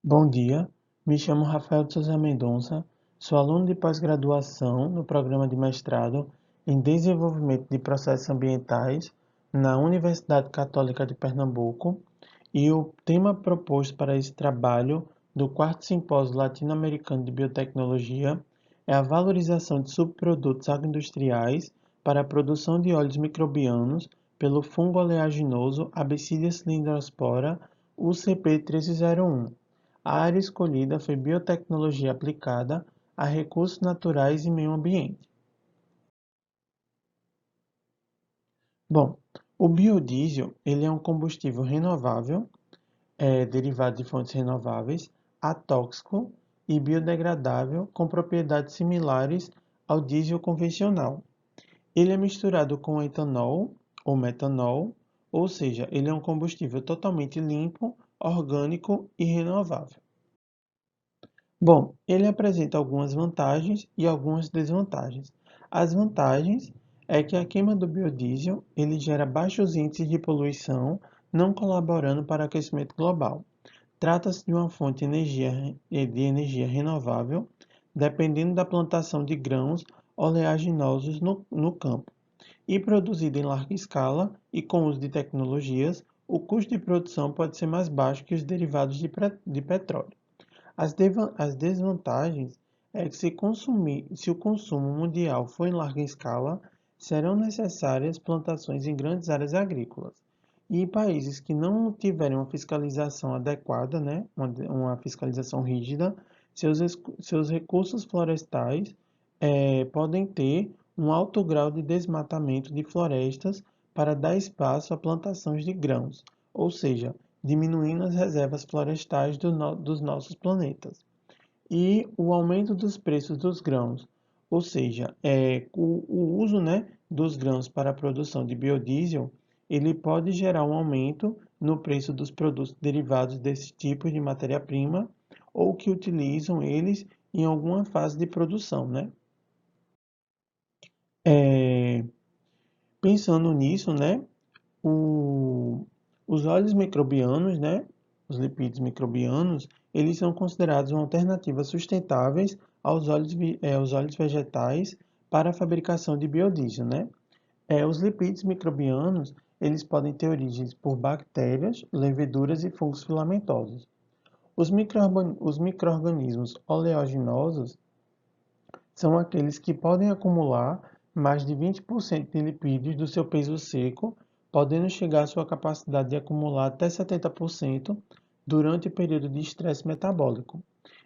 Bom dia, me chamo Rafael de Souza Mendonça, sou aluno de pós-graduação no programa de mestrado em Desenvolvimento de Processos Ambientais na Universidade Católica de Pernambuco e o tema proposto para esse trabalho do quarto Simpósio Latino-Americano de Biotecnologia é a valorização de subprodutos agroindustriais para a produção de óleos microbianos pelo fungo oleaginoso Absidia cylindrospora UCP1301. A área escolhida foi biotecnologia aplicada a recursos naturais e meio ambiente. Bom, o biodiesel ele é um combustível renovável, derivado de fontes renováveis, atóxico e biodegradável com propriedades similares ao diesel convencional. Ele é misturado com etanol ou metanol, ou seja, ele é um combustível totalmente limpo, orgânico e renovável. Bom, ele apresenta algumas vantagens e algumas desvantagens. As vantagens é que a queima do biodiesel ele gera baixos índices de poluição, não colaborando para o aquecimento global. Trata-se de uma fonte de energia renovável, dependendo da plantação de grãos oleaginosos no campo, e produzida em larga escala e com uso de tecnologias, o custo de produção pode ser mais baixo que os derivados de petróleo. As desvantagens é que se o consumo mundial for em larga escala, serão necessárias plantações em grandes áreas agrícolas. E em países que não tiverem uma fiscalização adequada, né, uma fiscalização rígida, seus recursos florestais podem ter um alto grau de desmatamento de florestas para dar espaço a plantações de grãos, ou seja, diminuindo as reservas florestais dos nossos planetas. E o aumento dos preços dos grãos, ou seja, o uso, né, dos grãos para a produção de biodiesel, ele pode gerar um aumento no preço dos produtos derivados desses tipos de matéria-prima ou que utilizam eles em alguma fase de produção, né? É, Pensando nisso, né, o- os óleos microbianos, né, os lipídios microbianos, eles são considerados uma alternativa sustentáveis aos óleos vegetais para a fabricação de biodiesel, né? Os lipídios microbianos, eles podem ter origens por bactérias, leveduras e fungos filamentosos. Os micro-organismos oleaginosos são aqueles que podem acumular mais de 20% de lipídios do seu peso seco, podendo chegar à sua capacidade de acumular até 70% durante o período de estresse metabólico.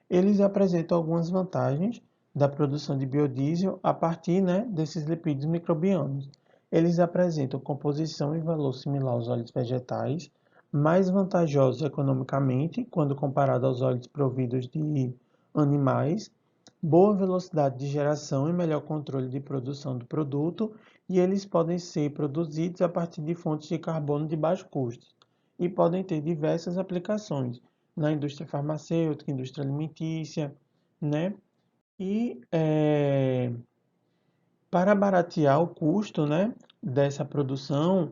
Eles apresentam algumas vantagens da produção de biodiesel a partir, né, desses lipídios microbianos. Eles apresentam composição e valor similar aos óleos vegetais, mais vantajosos economicamente quando comparado aos óleos providos de animais, boa velocidade de geração e melhor controle de produção do produto, e eles podem ser produzidos a partir de fontes de carbono de baixo custo e podem ter diversas aplicações na indústria farmacêutica, indústria alimentícia, né? E para baratear o custo, né, dessa produção,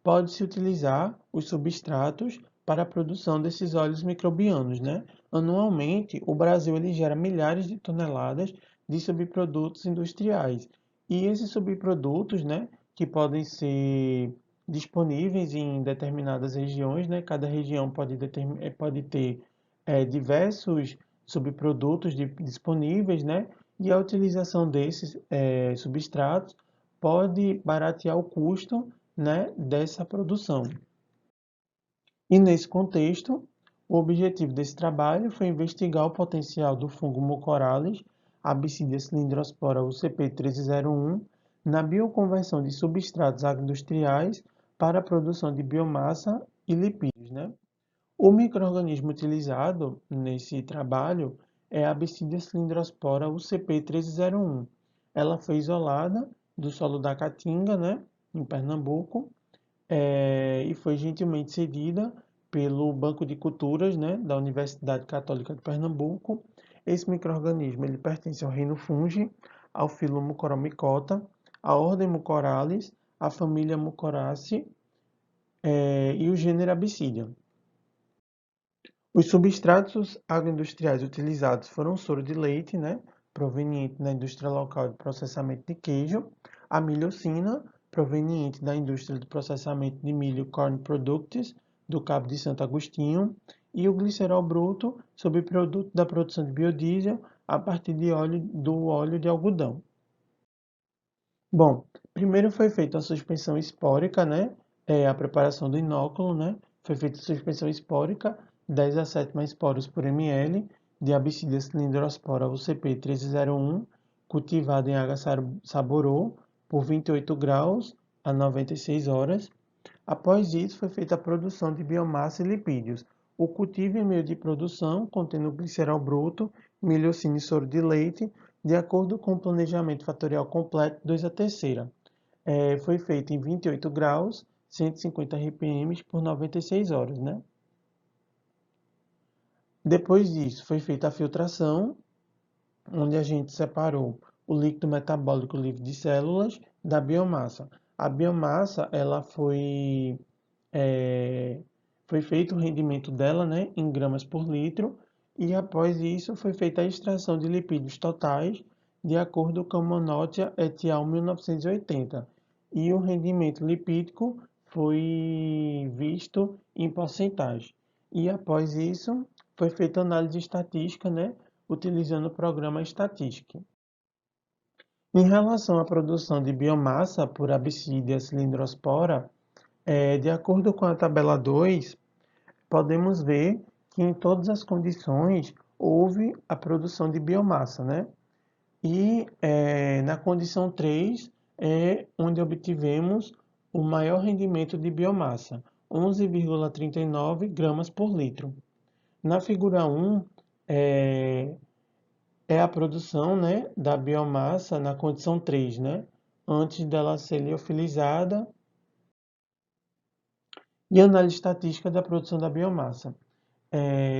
pode-se utilizar os substratos para a produção desses óleos microbianos, né? Anualmente, o Brasil ele gera milhares de toneladas de subprodutos industriais. E esses subprodutos, né, que podem ser disponíveis em determinadas regiões, né? Cada região pode ter diversos subprodutos disponíveis, né? E a utilização desses substratos pode baratear o custo, né, dessa produção. E nesse contexto, o objetivo desse trabalho foi investigar o potencial do fungo Mucorales, Absidia cylindrospora UCP1301, na bioconversão de substratos agroindustriais para a produção de biomassa e lipídios, né? O micro-organismo utilizado nesse trabalho é a Absidia cylindrospora UCP1301. Ela foi isolada do solo da Caatinga, né, em Pernambuco, e foi gentilmente cedida pelo Banco de Culturas, né, da Universidade Católica de Pernambuco. Esse micro-organismo ele pertence ao reino Fungi, ao filo Mucoromicota, à ordem Mucorales, à família Mucoraceae, e o gênero Absidia. Os substratos agroindustriais utilizados foram o soro de leite, né, proveniente da indústria local de processamento de queijo, a milhocina, proveniente da indústria de processamento de milho Corn Products, do Cabo de Santo Agostinho, e o glicerol bruto, subproduto da produção de biodiesel a partir do óleo de algodão. Bom, primeiro foi feita a suspensão espórica, né? A preparação do inóculo, né? Foi feita a suspensão espórica, 10 a 7 esporos por ml, de Absidia cylindrospora UCP 1301, cultivado em água saborô, por 28 graus a 96 horas. Após isso, foi feita a produção de biomassa e lipídios. O cultivo em meio de produção, contendo glicerol bruto, milhocina e soro de leite, de acordo com o planejamento fatorial completo 2 a terceira. Foi feito em 28 graus, 150 RPM por 96 horas, né? Depois disso, foi feita a filtração, onde a gente separou o líquido metabólico livre de células da biomassa. A biomassa, ela foi feito o rendimento dela, né, em gramas por litro, e após isso foi feita a extração de lipídios totais, de acordo com a Monotia et al. 1980. E o rendimento lipídico foi visto em porcentagem. E após isso foi feita análise estatística, né, utilizando o programa Statistic. Em relação à produção de biomassa por Absidia cylindrospora, de acordo com a tabela 2, podemos ver que em todas as condições houve a produção de biomassa, né? E na condição 3 é onde obtivemos o maior rendimento de biomassa, 11,39 gramas por litro. Na figura 1 é a produção, né, da biomassa na condição 3, né? Antes dela ser liofilizada, e análise estatística da produção da biomassa.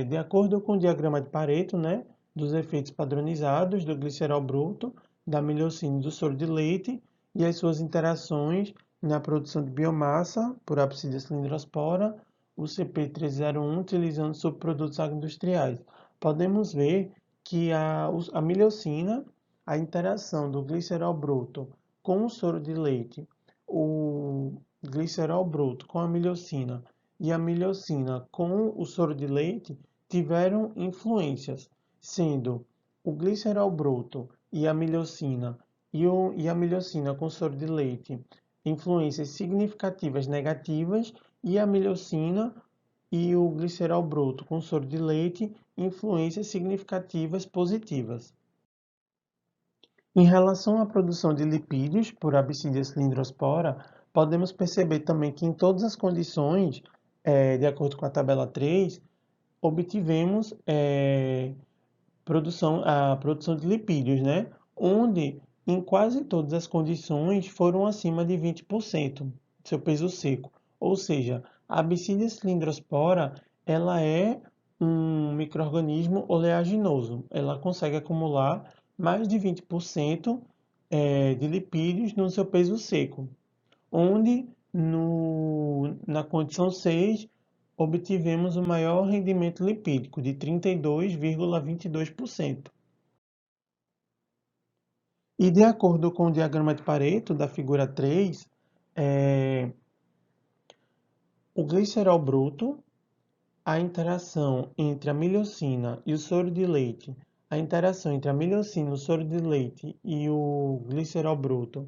De acordo com o diagrama de Pareto, né, dos efeitos padronizados do glicerol bruto, da milhocina e do soro de leite e as suas interações na produção de biomassa por Absidia cylindrospora, o CP301, utilizando subprodutos agroindustriais. Podemos ver que a milhocina, a interação do glicerol bruto com o soro de leite, o glicerol bruto com a milhocina e a milhocina com o soro de leite tiveram influências, sendo o glicerol bruto e a milhocina e a milhocina com soro de leite influências significativas negativas e a milhocina e o glicerol bruto com soro de leite influências significativas positivas. Em relação à produção de lipídios por Absidia cylindrospora, podemos perceber também que em todas as condições, de acordo com a tabela 3, obtivemos a produção de lipídios, né? Onde em quase todas as condições foram acima de 20% do seu peso seco. Ou seja, a Absidia cylindrospora ela é um micro-organismo oleaginoso. Ela consegue acumular mais de 20% de lipídios no seu peso seco, onde na condição 6 obtivemos o maior rendimento lipídico, de 32,22%. E de acordo com o diagrama de Pareto, da figura 3, o glicerol bruto, a interação entre a milhocina e o soro de leite, a interação entre a milhocina, o soro de leite e o glicerol bruto,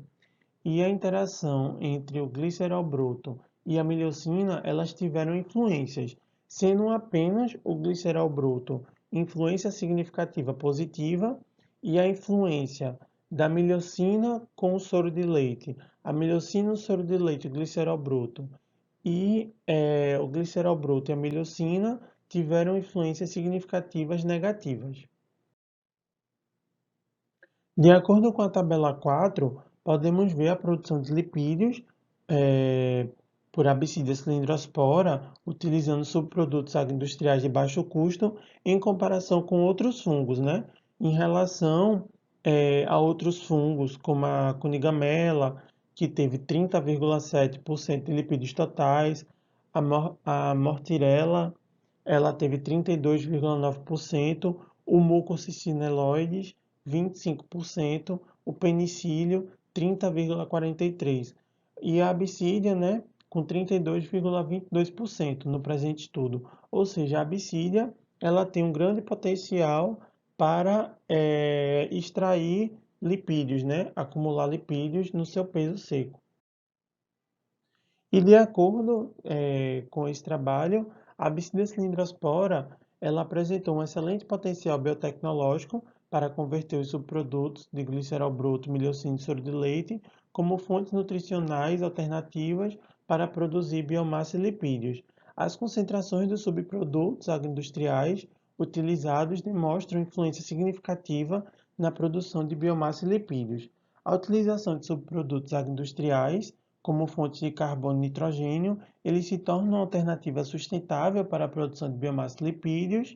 e a interação entre o glicerol bruto e a milhocina, elas tiveram influências, sendo apenas o glicerol bruto influência significativa positiva e a influência da milhocina com o soro de leite, a milhocina, o soro de leite e o glicerol bruto, e o glicerol bruto e a milhocina tiveram influências significativas negativas. De acordo com a tabela 4, podemos ver a produção de lipídios por Absidia cylindrospora, utilizando subprodutos agroindustriais de baixo custo em comparação com outros fungos, né? Em relação a outros fungos, como a Cunigamela, que teve 30,7% de lipídios totais, a Mortirella ela teve 32,9%, o mucocicineloides, 25%, o penicílio, 30,43%. E a absídia, né, com 32,22% no presente estudo. Ou seja, a absídia, ela tem um grande potencial para extrair lipídios, né, acumular lipídios no seu peso seco. E de acordo com esse trabalho, a Bacillus ela apresentou um excelente potencial biotecnológico para converter os subprodutos de glicerol bruto, milhocínio e soro de leite como fontes nutricionais alternativas para produzir biomassa e lipídios. As concentrações dos subprodutos agroindustriais utilizados demonstram influência significativa na produção de biomassa e lipídios. A utilização de subprodutos agroindustriais como fontes de carbono e nitrogênio, eles se tornam uma alternativa sustentável para a produção de biomassa e lipídios,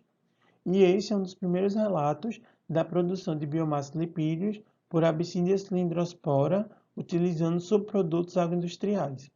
e esse é um dos primeiros relatos da produção de biomassa e lipídios por Abyssinia cylindrospora, utilizando subprodutos agroindustriais.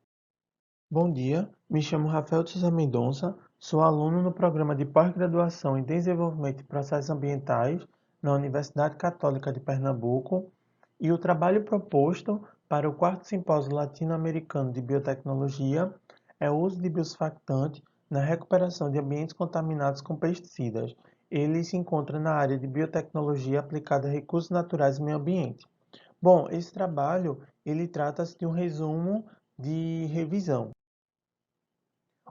Bom dia, me chamo Rafael de Souza Mendonça, sou aluno no programa de pós-graduação em Desenvolvimento de Processos Ambientais na Universidade Católica de Pernambuco, e o trabalho proposto para o 4º Simpósio Latino-Americano de Biotecnologia é o uso de biosurfactante na recuperação de ambientes contaminados com pesticidas. Ele se encontra na área de biotecnologia aplicada a recursos naturais e meio ambiente. Bom, esse trabalho ele trata-se de um resumo de revisão.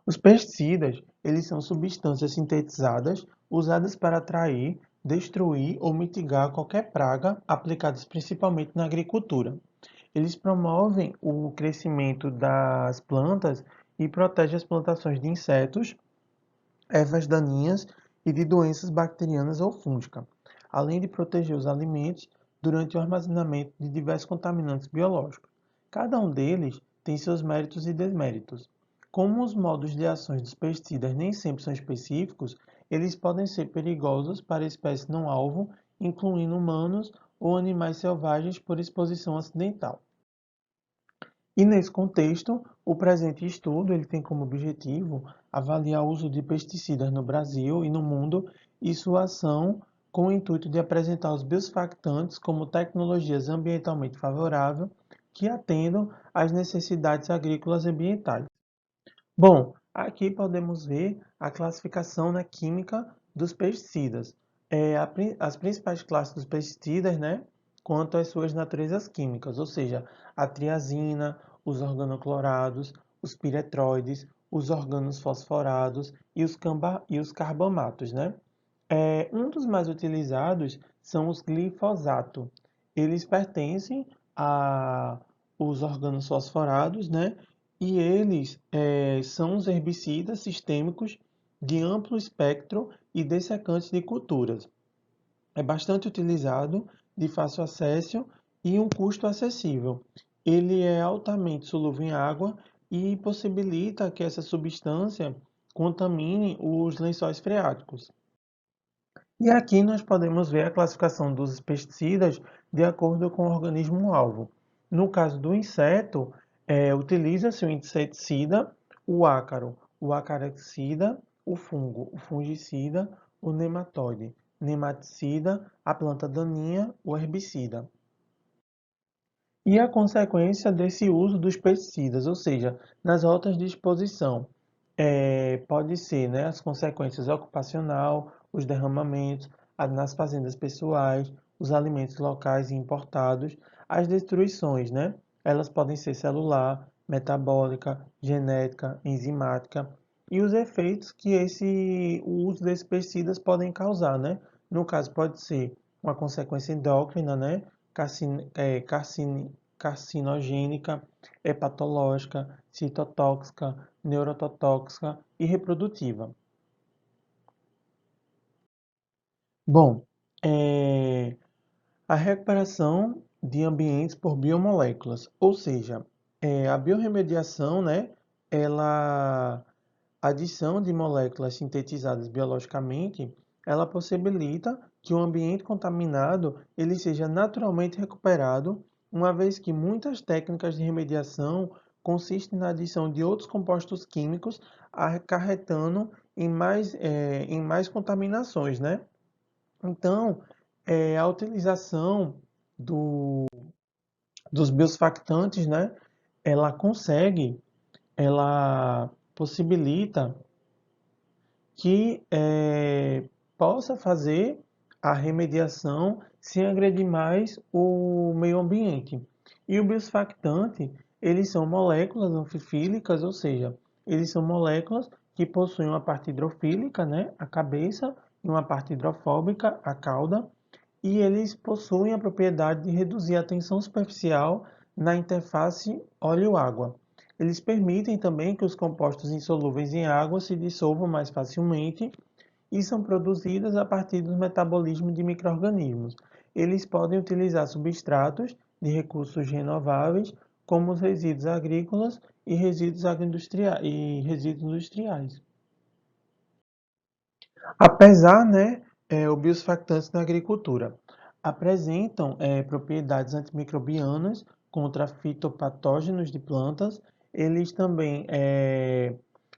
Os pesticidas, eles são substâncias sintetizadas usadas para atrair, destruir ou mitigar qualquer praga aplicadas principalmente na agricultura. Eles promovem o crescimento das plantas e protegem as plantações de insetos, ervas daninhas e de doenças bacterianas ou fúngicas, além de proteger os alimentos durante o armazenamento de diversos contaminantes biológicos. Cada um deles tem seus méritos e deméritos. Como os modos de ações dos pesticidas nem sempre são específicos, eles podem ser perigosos para espécies não alvo, incluindo humanos ou animais selvagens por exposição acidental. E nesse contexto, o presente estudo ele tem como objetivo avaliar o uso de pesticidas no Brasil e no mundo e sua ação com o intuito de apresentar os biosurfactantes como tecnologias ambientalmente favoráveis que atendam às necessidades agrícolas e ambientais. Bom, aqui podemos ver a classificação na química dos pesticidas. As principais classes dos pesticidas, né, quanto às suas naturezas químicas, ou seja, a triazina, os organoclorados, os piretroides, os organos fosforados e os carbamatos, né? Um dos mais utilizados são os glifosato. Eles pertencem a os organos fosforados, né? E eles são os herbicidas sistêmicos de amplo espectro e dessecantes de culturas. É bastante utilizado, de fácil acesso e um custo acessível. Ele é altamente solúvel em água e possibilita que essa substância contamine os lençóis freáticos. E aqui nós podemos ver a classificação dos pesticidas de acordo com o organismo-alvo. No caso do inseto, utiliza-se o inseticida, o acaricida, o fungo, o fungicida, o nematóide, nematicida, a planta daninha, o herbicida. E a consequência desse uso dos pesticidas, ou seja, nas rotas de exposição, pode ser, né, as consequências ocupacional, os derramamentos, nas fazendas pessoais, os alimentos locais e importados, as destruições, né? Elas podem ser celular, metabólica, genética, enzimática, e os efeitos que o uso desses pesticidas podem causar, né? No caso, pode ser uma consequência endócrina, né? Carcinogênica, hepatológica, citotóxica, neurotóxica e reprodutiva. Bom, a recuperação de ambientes por biomoléculas, ou seja, a biorremediação, né, a adição de moléculas sintetizadas biologicamente, ela possibilita que o ambiente contaminado ele seja naturalmente recuperado, uma vez que muitas técnicas de remediação consistem na adição de outros compostos químicos, acarretando em mais contaminações, né? Então, a utilização do, dos biosurfactantes, né? Ela consegue, ela possibilita que possa fazer a remediação sem agredir mais o meio ambiente. E o biosurfactante, eles são moléculas anfifílicas, ou seja, eles são moléculas que possuem uma parte hidrofílica, né, a cabeça, e uma parte hidrofóbica, a cauda, e eles possuem a propriedade de reduzir a tensão superficial na interface óleo-água. Eles permitem também que os compostos insolúveis em água se dissolvam mais facilmente e são produzidas a partir do metabolismo de micro-organismos. Eles podem utilizar substratos de recursos renováveis, como os resíduos agrícolas e resíduos industriais. Apesar, né, os biosurfactantes na agricultura apresentam propriedades antimicrobianas contra fitopatógenos de plantas, eles também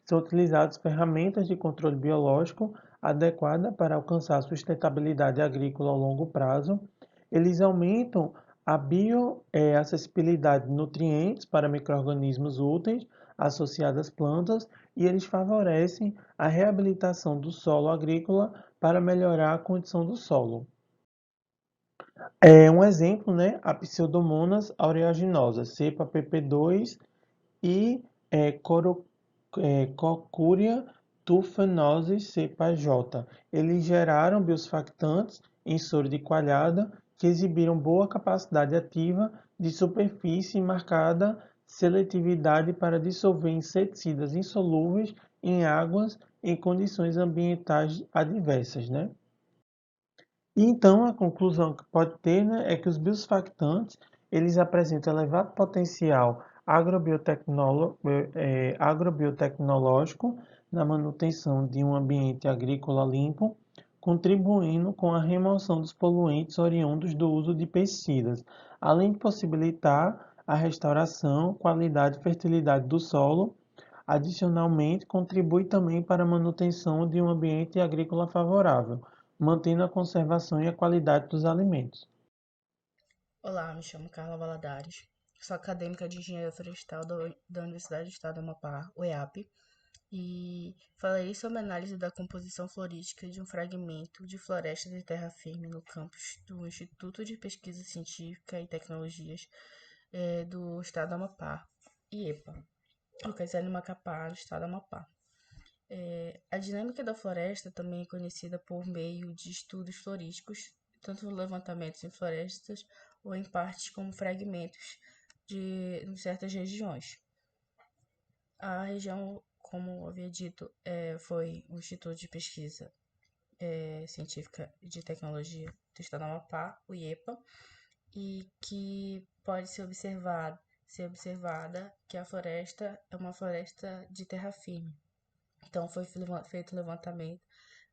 são utilizados ferramentas de controle biológico adequada para alcançar a sustentabilidade agrícola ao longo prazo. Eles aumentam a bioacessibilidade de nutrientes para micro-organismos úteis associados às plantas e eles favorecem a reabilitação do solo agrícola para melhorar a condição do solo. Um exemplo, né, a Pseudomonas aeruginosa, cepa pp2 e Cocuria tufanosis cepa J. Eles geraram biosurfactantes em soro de coalhada que exibiram boa capacidade ativa de superfície e marcada seletividade para dissolver inseticidas insolúveis em águas em condições ambientais adversas, né? E então a conclusão que pode ter, né, é que os biosurfactantes eles apresentam elevado potencial agrobiotecnológico na manutenção de um ambiente agrícola limpo, contribuindo com a remoção dos poluentes oriundos do uso de pesticidas, além de possibilitar a restauração, qualidade e fertilidade do solo. Adicionalmente, contribui também para a manutenção de um ambiente agrícola favorável, mantendo a conservação e a qualidade dos alimentos. Olá, me chamo Carla Valadares, sou acadêmica de Engenharia Florestal da Universidade do Estado do Amapá, UEAP, e falarei sobre a análise da composição florística de um fragmento de floresta de terra firme no campus do Instituto de Pesquisa Científica e Tecnologias do Estado do Amapá, IEPA, localizado em Macapá, no Estado do Amapá. A dinâmica da floresta também é conhecida por meio de estudos florísticos, tanto levantamentos em florestas ou em partes como fragmentos em certas regiões. A região, como havia dito, foi o Instituto de Pesquisa Científica e de Tecnologia do Estado do Amapá, o IEPA, e que pode ser observada que a floresta é uma floresta de terra firme. Então foi feito o levantamento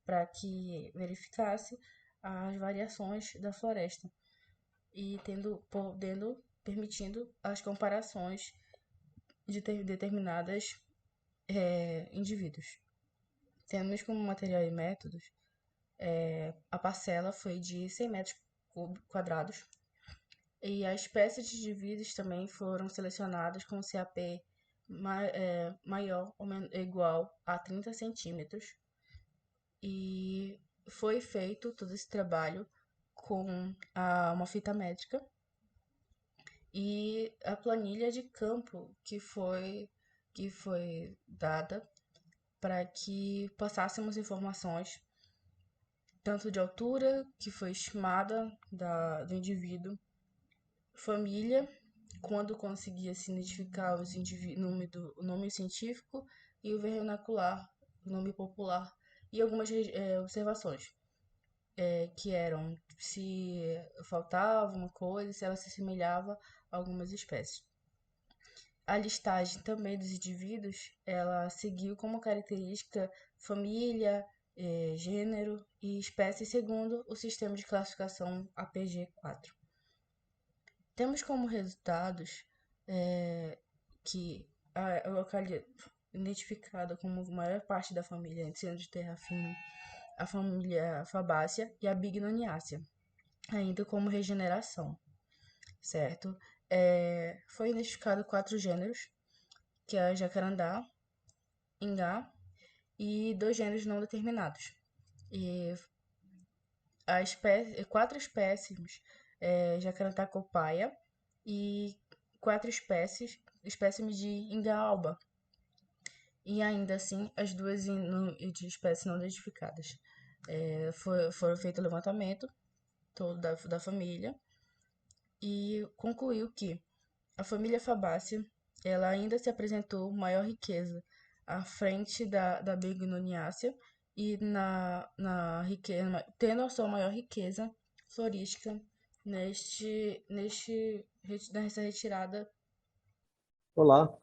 para que verificasse as variações da floresta e permitindo as comparações de determinadas indivíduos. Temos como material e métodos a parcela foi de 100 metros quadrados e as espécies de indivíduos também foram selecionadas com CAP maior ou igual a 30 centímetros e foi feito todo esse trabalho com uma fita métrica e a planilha de campo que foi dada para que passássemos informações tanto de altura, que foi estimada do indivíduo, família, quando conseguia se identificar o nome científico e o vernacular, o nome popular, e algumas observações, que eram se faltava uma coisa, se ela se assemelhava a algumas espécies. A listagem também dos indivíduos, ela seguiu como característica família, gênero e espécie segundo o sistema de classificação APG4. Temos como resultados que identificada como a maior parte da família Cianoterrafina, a família Fabaceae e a Bignoniaceae, ainda como regeneração, certo? Foi identificado 4 gêneros, que é a jacarandá, ingá e 2 gêneros não determinados. E 4 espécies jacarandá copaia e 4 espécimes de ingá alba. E ainda assim, as duas de espécies não identificadas. Foram feito o levantamento todo da família e concluiu que a família Fabaceae ela ainda se apresentou maior riqueza à frente da Bignoniaceae e tendo a sua maior riqueza florística nessa retirada. Olá,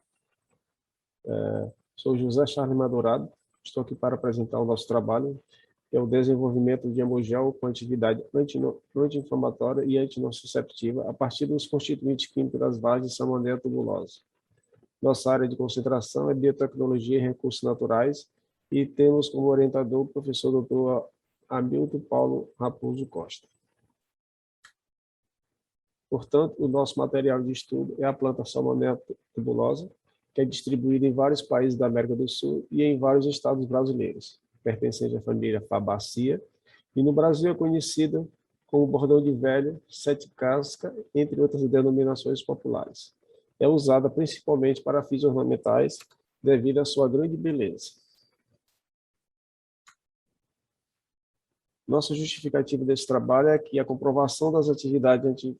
sou José Charles Madurado, estou aqui para apresentar o nosso trabalho, que é o desenvolvimento de hemogel com atividade anti-inflamatória e antinociceptiva a partir dos constituintes químicos das vagens de Salmonella tubulosa. Nossa área de concentração é biotecnologia e recursos naturais e temos como orientador o professor Dr. Hamilton Paulo Raposo Costa. Portanto, o nosso material de estudo é a planta Salmonella tubulosa, que é distribuída em vários países da América do Sul e em vários estados brasileiros, pertencente à família Fabaceae, e no Brasil é conhecida como bordão de velho, sete casca, entre outras denominações populares. É usada principalmente para fins ornamentais, devido à sua grande beleza. Nossa justificativa desse trabalho é que a comprovação das atividades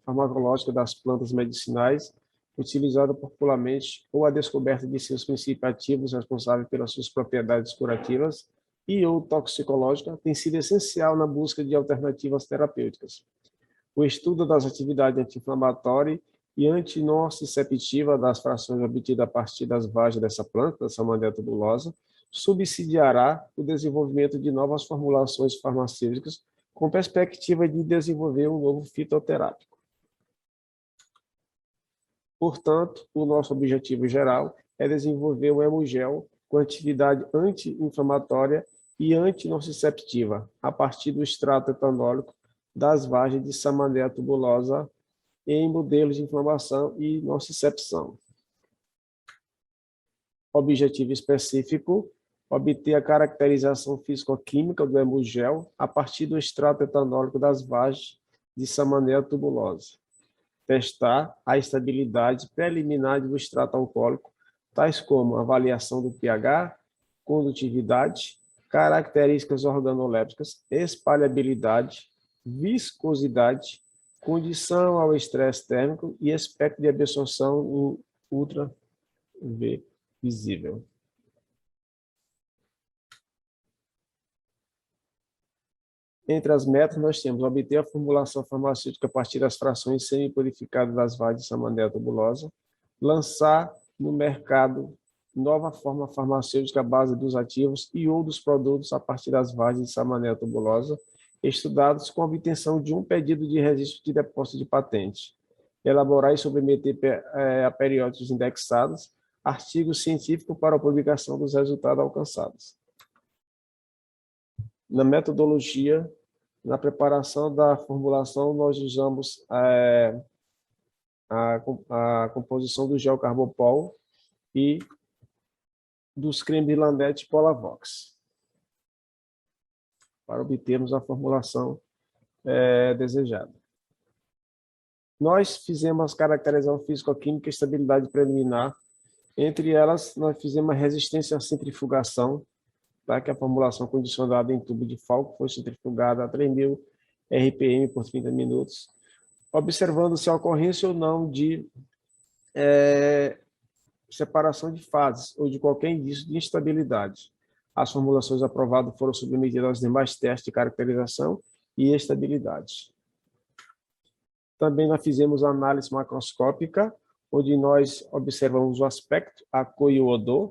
farmacológicas das plantas medicinais utilizada popularmente ou a descoberta de seus princípios ativos responsáveis pelas suas propriedades curativas e ou toxicológicas tem sido essencial na busca de alternativas terapêuticas. O estudo das atividades anti-inflamatórias e antinociceptiva das frações obtidas a partir das vagens dessa planta, da Salmonella tubulosa, subsidiará o desenvolvimento de novas formulações farmacêuticas com perspectiva de desenvolver um novo fitoterápico. Portanto, o nosso objetivo geral é desenvolver um hemogel com atividade anti-inflamatória e antinociceptiva a partir do extrato etanólico das vagens de Salmonella tubulosa em modelos de inflamação e nocicepção. Objetivo específico: obter a caracterização físico-química do hemogel a partir do extrato etanólico das vagens de Salmonella tubulosa. Testar a estabilidade preliminar do extrato alcoólico, tais como avaliação do pH, condutividade, características organolépticas, espalhabilidade, viscosidade, condição ao estresse térmico e espectro de absorção em ultra UV visível. Entre as metas, nós temos obter a formulação farmacêutica a partir das frações semi-purificadas das vagens de Salmonella tubulosa, lançar no mercado nova forma farmacêutica à base dos ativos e ou dos produtos a partir das vagens de Salmonella tubulosa, estudados com a obtenção de um pedido de registro de depósito de patente, elaborar e submeter a periódicos indexados, artigos científicos para a publicação dos resultados alcançados. Na metodologia, na preparação da formulação, nós usamos a composição do gel Carbopol e dos cremes Landet Polavox, para obtermos a formulação desejada. Nós fizemos caracterização físico-química e estabilidade preliminar. Entre elas, nós fizemos a resistência à centrifugação, tá? Que a formulação condicionada em tubo de Falco foi centrifugada a 3.000 RPM por 30 minutos, observando se a ocorrência ou não de separação de fases ou de qualquer indício de instabilidade. As formulações aprovadas foram submetidas aos demais testes de caracterização e estabilidade. Também nós fizemos a análise macroscópica, onde nós observamos o aspecto, a cor e o odor.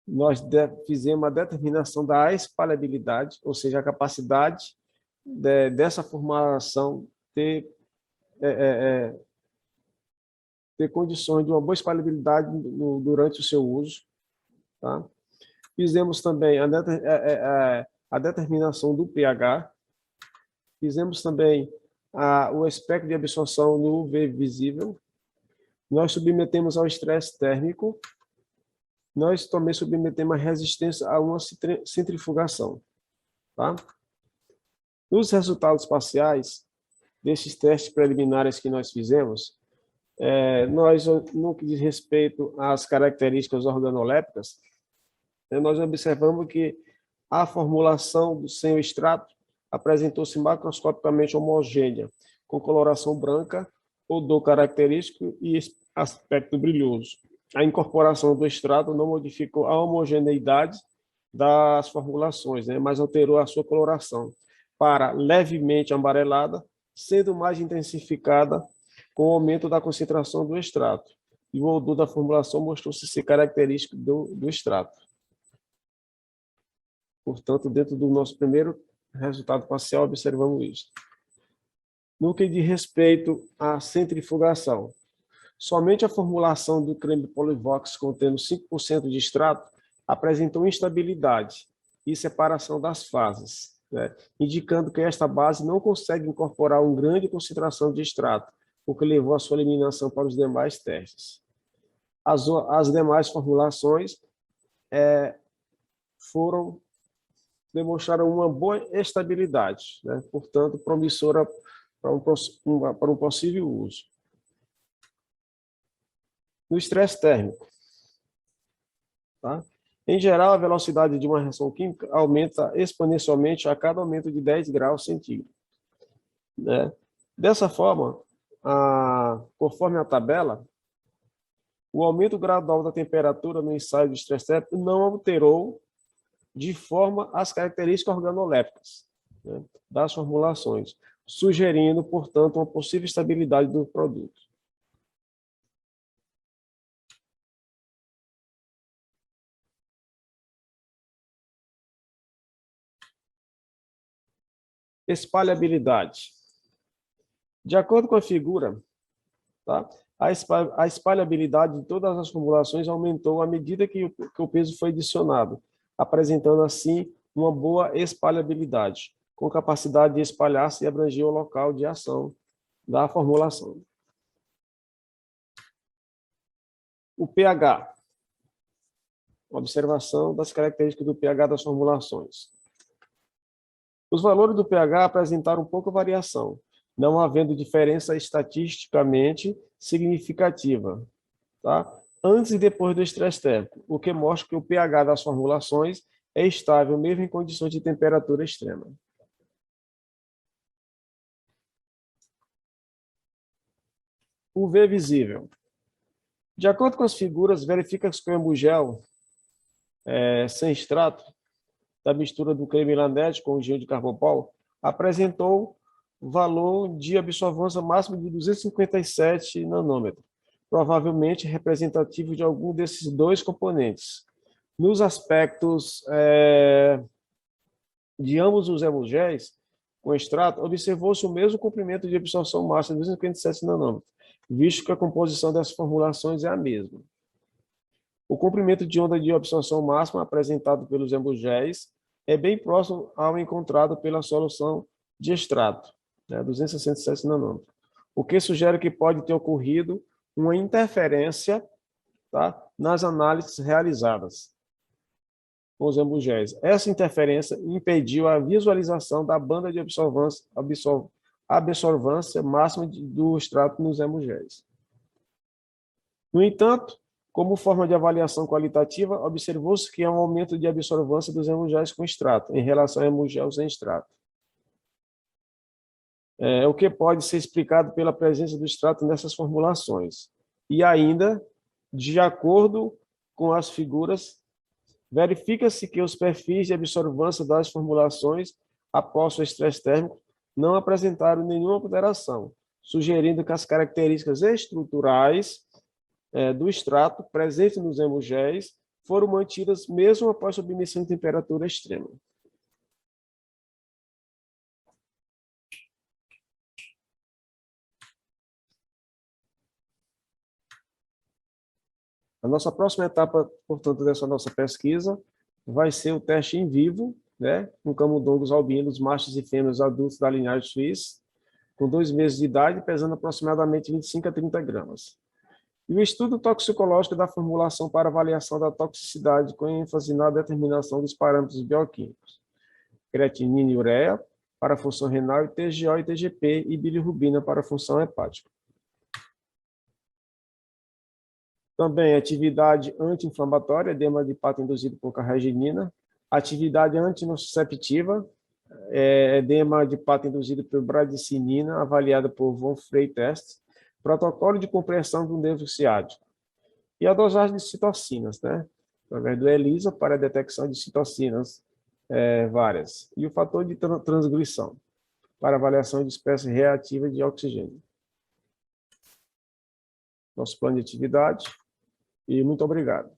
Nós fizemos a determinação da espalhabilidade, ou seja, a capacidade dessa formulação ter ter condições de uma boa espalhabilidade durante o seu uso. Tá? Fizemos também a determinação do pH, fizemos também o espectro de absorção no UV visível, nós submetemos ao estresse térmico, nós também submetemos a resistência a uma centrifugação. Tá? Nos resultados parciais desses testes preliminares que nós fizemos, nós, no que diz respeito às características organolépticas, nós observamos que a formulação sem o extrato apresentou-se macroscopicamente homogênea, com coloração branca, odor característico e aspecto brilhoso. A incorporação do extrato não modificou a homogeneidade das formulações, mas alterou a sua coloração para levemente amarelada, sendo mais intensificada com o aumento da concentração do extrato. E o odor da formulação mostrou-se ser característico do extrato. Portanto, dentro do nosso primeiro resultado parcial, observamos isso. No que diz respeito à centrifugação, somente a formulação do creme Polivox contendo 5% de extrato apresentou instabilidade e separação das fases, indicando que esta base não consegue incorporar uma grande concentração de extrato, o que levou à sua eliminação para os demais testes. As demais formulações demonstraram uma boa estabilidade, portanto, promissora para um possível uso. No estresse térmico, tá? Em geral, a velocidade de uma reação química aumenta exponencialmente a cada aumento de 10 graus centígrados. Dessa forma, conforme a tabela, o aumento gradual da temperatura no ensaio de estresse térmico não alterou de forma as características organolépticas das formulações, sugerindo, portanto, uma possível estabilidade do produto. Espalhabilidade. De acordo com a figura, tá? A espalhabilidade de todas as formulações aumentou à medida que o peso foi adicionado, apresentando, assim, uma boa espalhabilidade, com capacidade de espalhar-se e abranger o local de ação da formulação. O pH. Observação das características do pH das formulações. Os valores do pH apresentaram pouca variação, não havendo diferença estatisticamente significativa, tá? Antes e depois do estresse térmico, o que mostra que o pH das formulações é estável mesmo em condições de temperatura extrema. UV visível. De acordo com as figuras, verifica-se que o hemogel sem extrato da mistura do creme Laneige com o gel de Carbopol apresentou valor de absorvância máxima de 257 nanômetros, provavelmente representativo de algum desses dois componentes. Nos aspectos de ambos os hemogéis com extrato, observou-se o mesmo comprimento de absorção máxima de 257 nanômetros, visto que a composição das formulações é a mesma. O comprimento de onda de absorção máxima apresentado pelos hemogéis é bem próximo ao encontrado pela solução de extrato, 267 nanômetros, o que sugere que pode ter ocorrido uma interferência, tá, nas análises realizadas com os hemogéis. Essa interferência impediu a visualização da banda de absorvância máxima do extrato nos hemogéis. No entanto, como forma de avaliação qualitativa, observou-se que há um aumento de absorvância dos hemogéis com extrato em relação ao hemogel sem extrato. O que pode ser explicado pela presença do extrato nessas formulações. E ainda, de acordo com as figuras, verifica-se que os perfis de absorvância das formulações após o estresse térmico não apresentaram nenhuma alteração, sugerindo que as características estruturais do extrato presente nos hemogéis foram mantidas mesmo após a submissão em temperatura extrema. A nossa próxima etapa, portanto, dessa nossa pesquisa vai ser o teste em vivo, né, com camundongos albinos, machos e fêmeas adultos da linhagem suíça, com 2 meses de idade, pesando aproximadamente 25 a 30 gramas. E o estudo toxicológico da formulação para avaliação da toxicidade, com ênfase na determinação dos parâmetros bioquímicos, creatinina e ureia, para a função renal, e TGO e TGP, e bilirrubina para a função hepática. Também atividade anti-inflamatória, edema de hepato induzido por carragenina, atividade antinociceptiva, edema de hepato induzido por bradicinina, avaliada por von Frey test, protocolo de compressão do nervo ciático. E a dosagem de citocinas, né? Através do ELISA para a detecção de citocinas várias. E o fator de transgressão para avaliação de espécie reativa de oxigênio. Nosso plano de atividade. E muito obrigado.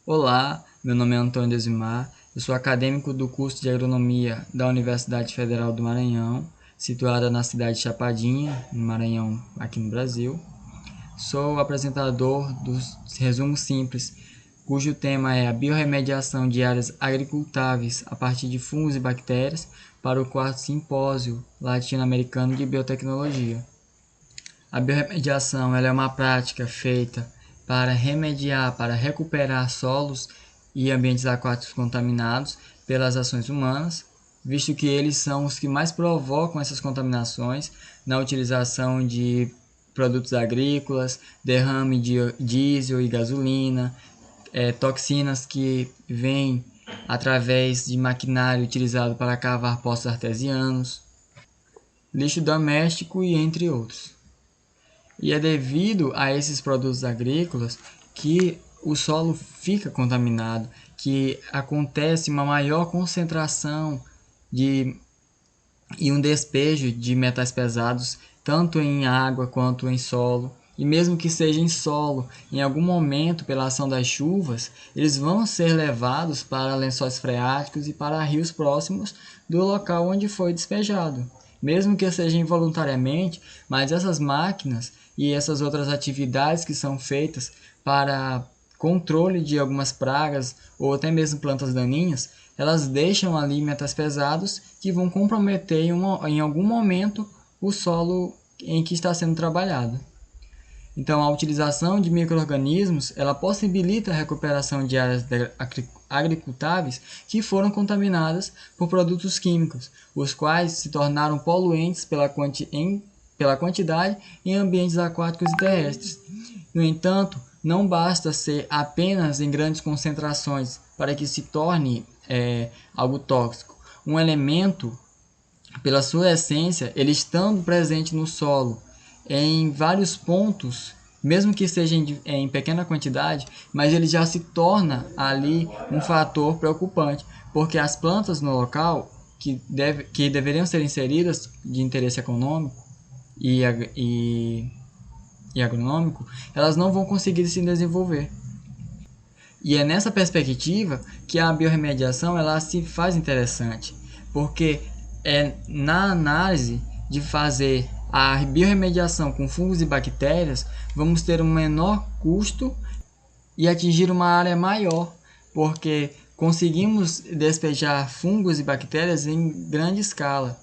Olá, meu nome é Antônio Desimar, eu sou acadêmico do curso de Agronomia da Universidade Federal do Maranhão, situada na cidade de Chapadinha, no Maranhão, aqui no Brasil. Sou apresentador dos Resumos Simples, cujo tema é a biorremediação de áreas agricultáveis a partir de fungos e bactérias para o 4º Simpósio Latino-Americano de Biotecnologia. A biorremediação ela é uma prática feita para remediar, para recuperar solos e ambientes aquáticos contaminados pelas ações humanas, visto que eles são os que mais provocam essas contaminações na utilização de produtos agrícolas, derrame de diesel e gasolina, toxinas que vêm através de maquinário utilizado para cavar poços artesianos, lixo doméstico e entre outros. E é devido a esses produtos agrícolas que o solo fica contaminado, que acontece uma maior concentração e um despejo de metais pesados, tanto em água quanto em solo. E mesmo que seja em solo, em algum momento, pela ação das chuvas, eles vão ser levados para lençóis freáticos e para rios próximos do local onde foi despejado. Mesmo que seja involuntariamente, mas essas máquinas e essas outras atividades que são feitas para controle de algumas pragas ou até mesmo plantas daninhas, elas deixam ali metais pesados que vão comprometer em algum momento o solo em que está sendo trabalhado. Então, a utilização de micro-organismos ela possibilita a recuperação de áreas agricultáveis que foram contaminadas por produtos químicos, os quais se tornaram poluentes pela quantidade em ambientes aquáticos e terrestres. No entanto, não basta ser apenas em grandes concentrações para que se torne algo tóxico. Um elemento, pela sua essência, ele estando presente no solo em vários pontos, mesmo que seja em pequena quantidade, mas ele já se torna ali um fator preocupante, porque as plantas no local que deveriam ser inseridas de interesse econômico e agronômico, elas não vão conseguir se desenvolver. E é nessa perspectiva que a biorremediação ela se faz interessante, porque é na análise de fazer a biorremediação com fungos e bactérias, vamos ter um menor custo e atingir uma área maior, porque conseguimos despejar fungos e bactérias em grande escala,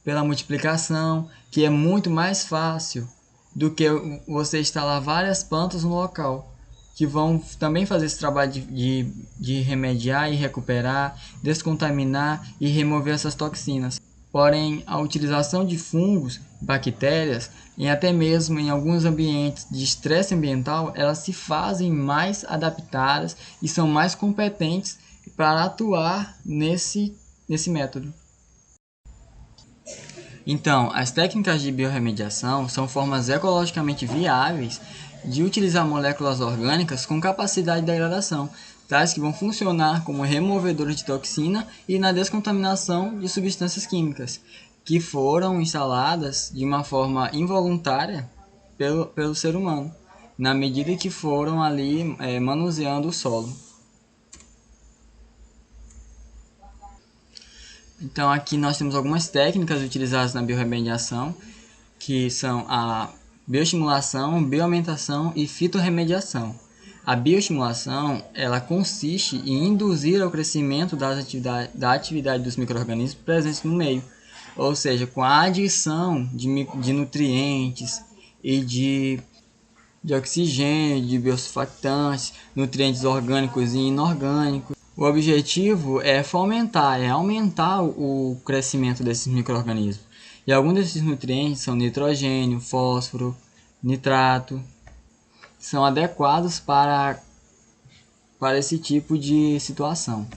pela multiplicação, que é muito mais fácil do que você instalar várias plantas no local, que vão também fazer esse trabalho de remediar e recuperar, descontaminar e remover essas toxinas. Porém, a utilização de fungos, bactérias, e até mesmo em alguns ambientes de estresse ambiental, elas se fazem mais adaptadas e são mais competentes para atuar nesse método. Então, as técnicas de biorremediação são formas ecologicamente viáveis de utilizar moléculas orgânicas com capacidade de degradação, tais que vão funcionar como removedores de toxina e na descontaminação de substâncias químicas, que foram instaladas de uma forma involuntária pelo ser humano, na medida que foram ali manuseando o solo. Então aqui nós temos algumas técnicas utilizadas na biorremediação, que são a bioestimulação, bioaumentação e fitorremediação. A bioestimulação, ela consiste em induzir o crescimento da atividade dos micro-organismos presentes no meio, ou seja, com a adição de nutrientes e de oxigênio, de biosurfactantes, nutrientes orgânicos e inorgânicos. O objetivo é aumentar o crescimento desses micro-organismos. E alguns desses nutrientes são nitrogênio, fósforo, nitrato, são adequados para esse tipo de situação.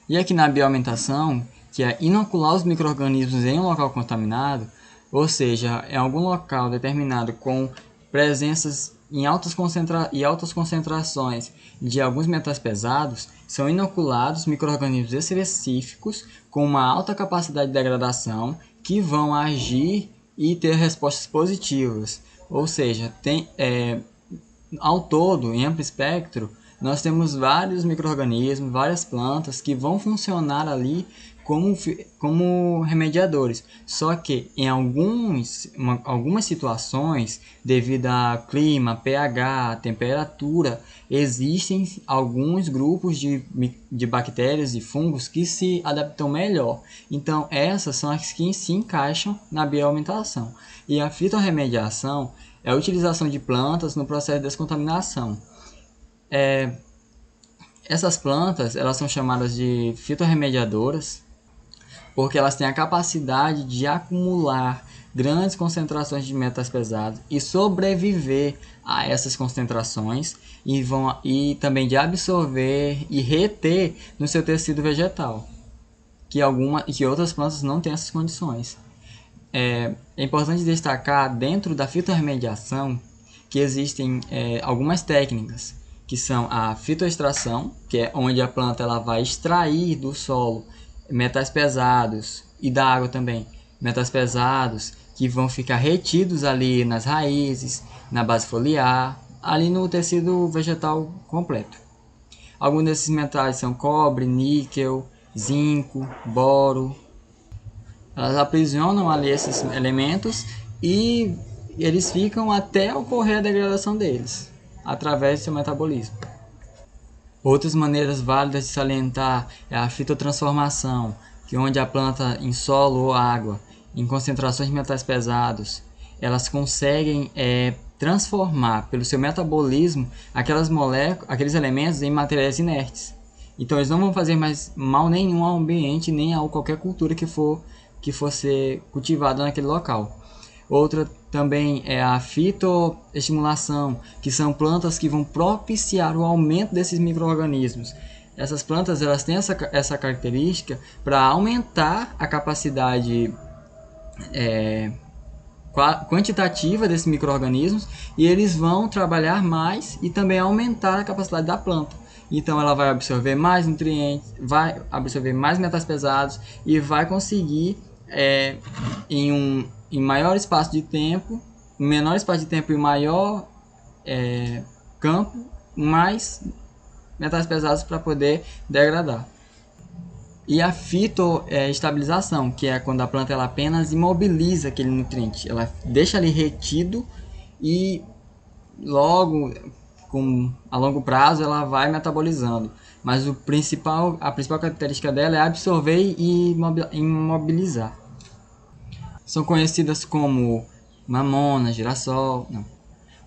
E aqui na bioaumentação, que é inocular os micro-organismos em um local contaminado, ou seja, em algum local determinado com presenças em altas concentrações de alguns metais pesados, são inoculados micro-organismos específicos com uma alta capacidade de degradação que vão agir e ter respostas positivas. Ou seja, ao todo, em amplo espectro, nós temos vários micro-organismos, várias plantas que vão funcionar ali como remediadores. Só que em algumas situações, devido a clima, pH, temperatura, existem alguns grupos de bactérias e fungos que se adaptam melhor. Então essas são as que se encaixam na bioaumentação. E a fitorremediação é a utilização de plantas no processo de descontaminação. Essas plantas, elas são chamadas de fitorremediadoras porque elas têm a capacidade de acumular grandes concentrações de metais pesados e sobreviver a essas concentrações e também de absorver e reter no seu tecido vegetal, que outras plantas não têm essas condições. É importante destacar dentro da fitorremediação que existem algumas técnicas, que são a fitoextração, que é onde a planta ela vai extrair do solo metais pesados e da água também, metais pesados que vão ficar retidos ali nas raízes, na base foliar, ali no tecido vegetal completo. Alguns desses metais são cobre, níquel, zinco, boro. Elas aprisionam ali esses elementos e eles ficam até ocorrer a degradação deles, através do seu metabolismo. Outras maneiras válidas de salientar é a fitotransformação, que é onde a planta em solo ou água, em concentrações de metais pesados, elas conseguem transformar pelo seu metabolismo aqueles elementos em materiais inertes. Então eles não vão fazer mais mal nenhum ao ambiente, nem a qualquer cultura que for ser cultivada naquele local. Outra também é a fitoestimulação, que são plantas que vão propiciar o aumento desses micro-organismos. Essas plantas elas têm essa característica para aumentar a capacidade quantitativa desses micro-organismos e eles vão trabalhar mais e também aumentar a capacidade da planta. Então ela vai absorver mais nutrientes, vai absorver mais metais pesados e vai conseguir em maior espaço de tempo, menor espaço de tempo e maior campo, mais metais pesados para poder degradar. E a fitoestabilização, que é quando a planta ela apenas imobiliza aquele nutriente, ela deixa ali retido e logo, a longo prazo, ela vai metabolizando. Mas a principal característica dela é absorver e imobilizar. São conhecidas como mamona, girassol. Não.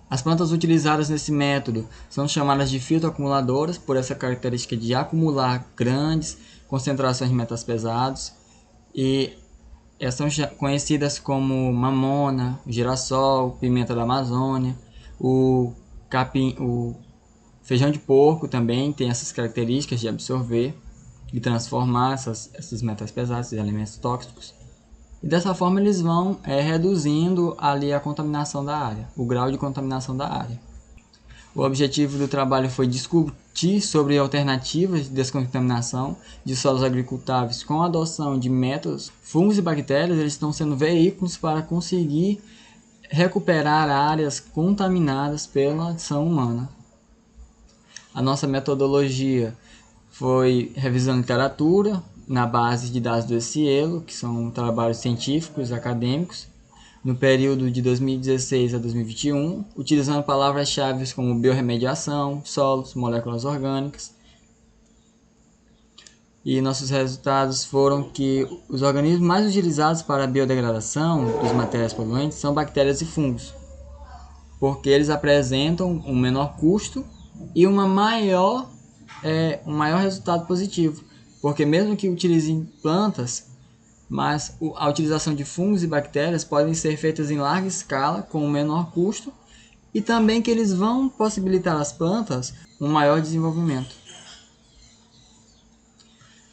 As plantas utilizadas nesse método são chamadas de fitoacumuladoras por essa característica de acumular grandes concentrações de metais pesados. E elas são conhecidas como mamona, girassol, pimenta da Amazônia, o feijão de porco também tem essas características de absorver e transformar esses metais pesados, esses elementos tóxicos. E dessa forma eles vão reduzindo ali a contaminação da área, o grau de contaminação da área. O objetivo do trabalho foi discutir sobre alternativas de descontaminação de solos agricultáveis com a adoção de métodos. Fungos e bactérias eles estão sendo veículos para conseguir recuperar áreas contaminadas pela ação humana. A nossa metodologia foi revisando literatura na base de dados do ESCIELO, que são trabalhos científicos, acadêmicos, no período de 2016 a 2021, utilizando palavras-chave como biorremediação, solos, moléculas orgânicas. E nossos resultados foram que os organismos mais utilizados para a biodegradação dos materiais poluentes são bactérias e fungos, porque eles apresentam um menor custo e um maior resultado positivo, porque mesmo que utilizem plantas, mas a utilização de fungos e bactérias podem ser feitas em larga escala com um menor custo e também que eles vão possibilitar às plantas um maior desenvolvimento.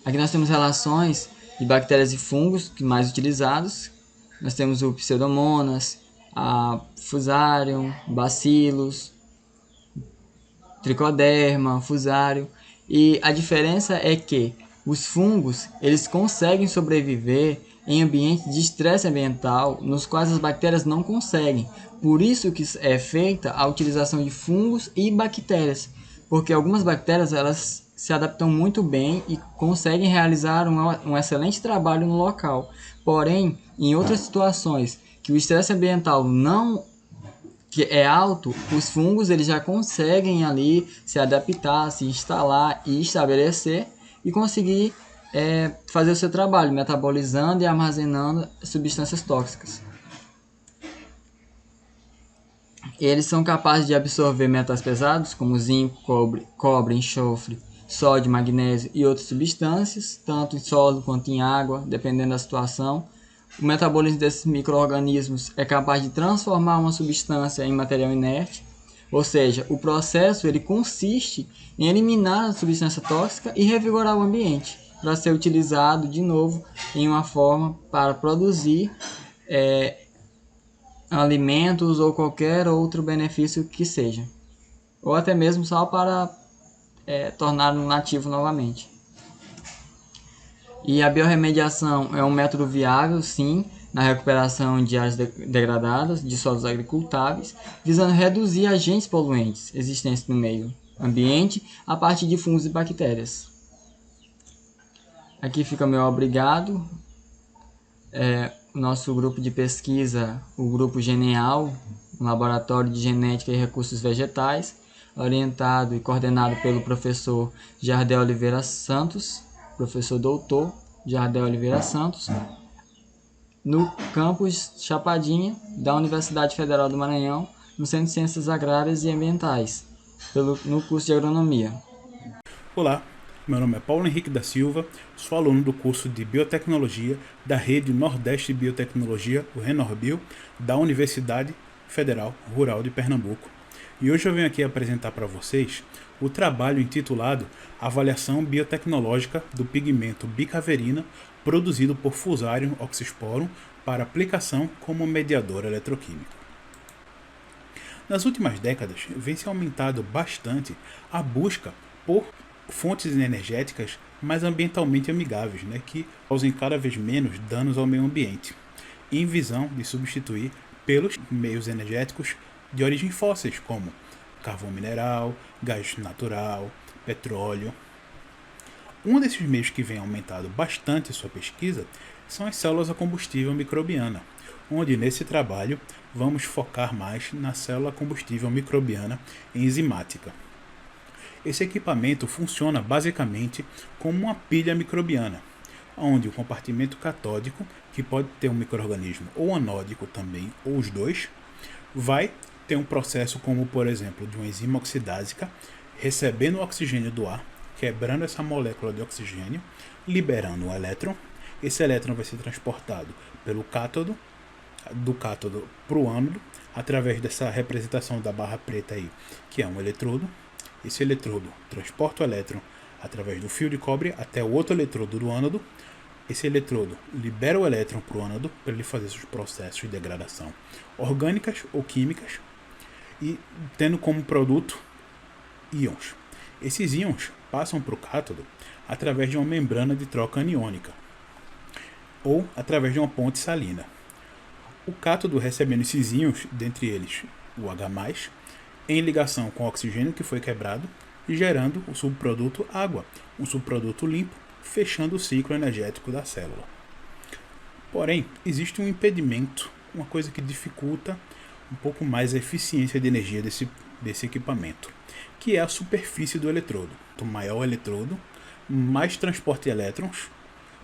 Aqui nós temos relações de bactérias e fungos mais utilizados. Nós temos o Pseudomonas, a Fusarium, Bacillus, Trichoderma, Fusarium. E a diferença é que os fungos eles conseguem sobreviver em ambientes de estresse ambiental nos quais as bactérias não conseguem. Por isso que é feita a utilização de fungos e bactérias, porque algumas bactérias elas se adaptam muito bem e conseguem realizar um excelente trabalho no local. Porém, em outras situações que o estresse ambiental que é alto, os fungos eles já conseguem ali se adaptar, se instalar e estabelecer e conseguir fazer o seu trabalho, metabolizando e armazenando substâncias tóxicas. Eles são capazes de absorver metais pesados como zinco, cobre, enxofre, sódio, magnésio e outras substâncias, tanto em solo quanto em água, dependendo da situação. O metabolismo desses micro-organismos é capaz de transformar uma substância em material inerte, ou seja, o processo ele consiste em eliminar a substância tóxica e revigorar o ambiente, para ser utilizado de novo em uma forma para produzir alimentos ou qualquer outro benefício que seja, ou até mesmo só para torná-lo nativo novamente. E a biorremediação é um método viável, sim, na recuperação de áreas degradadas, de solos agricultáveis, visando reduzir agentes poluentes existentes no meio ambiente a partir de fungos e bactérias. Aqui fica meu obrigado. Nosso grupo de pesquisa, o grupo Geneal, um laboratório de genética e recursos vegetais, orientado e coordenado pelo professor Jardel Oliveira Santos, professor doutor Jardel Oliveira Santos, no campus Chapadinha da Universidade Federal do Maranhão, no Centro de Ciências Agrárias e Ambientais, no curso de Agronomia. Olá, meu nome é Paulo Henrique da Silva, sou aluno do curso de Biotecnologia da Rede Nordeste de Biotecnologia, o Renorbio, da Universidade Federal Rural de Pernambuco. E hoje eu venho aqui apresentar para vocês o trabalho intitulado Avaliação Biotecnológica do Pigmento Bicaverina produzido por Fusarium oxysporum para aplicação como mediador eletroquímico. Nas últimas décadas, vem se aumentado bastante a busca por fontes energéticas mais ambientalmente amigáveis, que causem cada vez menos danos ao meio ambiente, em visão de substituir pelos meios energéticos de origem fósseis, como carvão mineral, gás natural, petróleo. Um desses meios que vem aumentado bastante sua pesquisa são as células a combustível microbiana, onde nesse trabalho vamos focar mais na célula combustível microbiana enzimática. Esse equipamento funciona basicamente como uma pilha microbiana, onde o compartimento catódico, que pode ter um micro-organismo ou anódico também, ou os dois, vai ter um processo como, por exemplo, de uma enzima oxidásica, recebendo o oxigênio do ar, quebrando essa molécula de oxigênio, liberando um elétron. Esse elétron vai ser transportado pelo cátodo, do cátodo para o ânodo, através dessa representação da barra preta aí, que é um eletrodo. Esse eletrodo transporta o elétron através do fio de cobre até o outro eletrodo do ânodo. Esse eletrodo libera o elétron para o ânodo para ele fazer seus processos de degradação orgânicas ou químicas e tendo como produto íons. Esses íons passam para o cátodo através de uma membrana de troca aniônica ou através de uma ponte salina. O cátodo recebendo esses íons, dentre eles o H+, em ligação com o oxigênio que foi quebrado, gerando o subproduto água, um subproduto limpo, fechando o ciclo energético da célula. Porém, existe um impedimento uma coisa que dificulta um pouco mais a eficiência de energia desse equipamento, que é a superfície do eletrodo. Quanto maior o eletrodo, mais transporte de elétrons,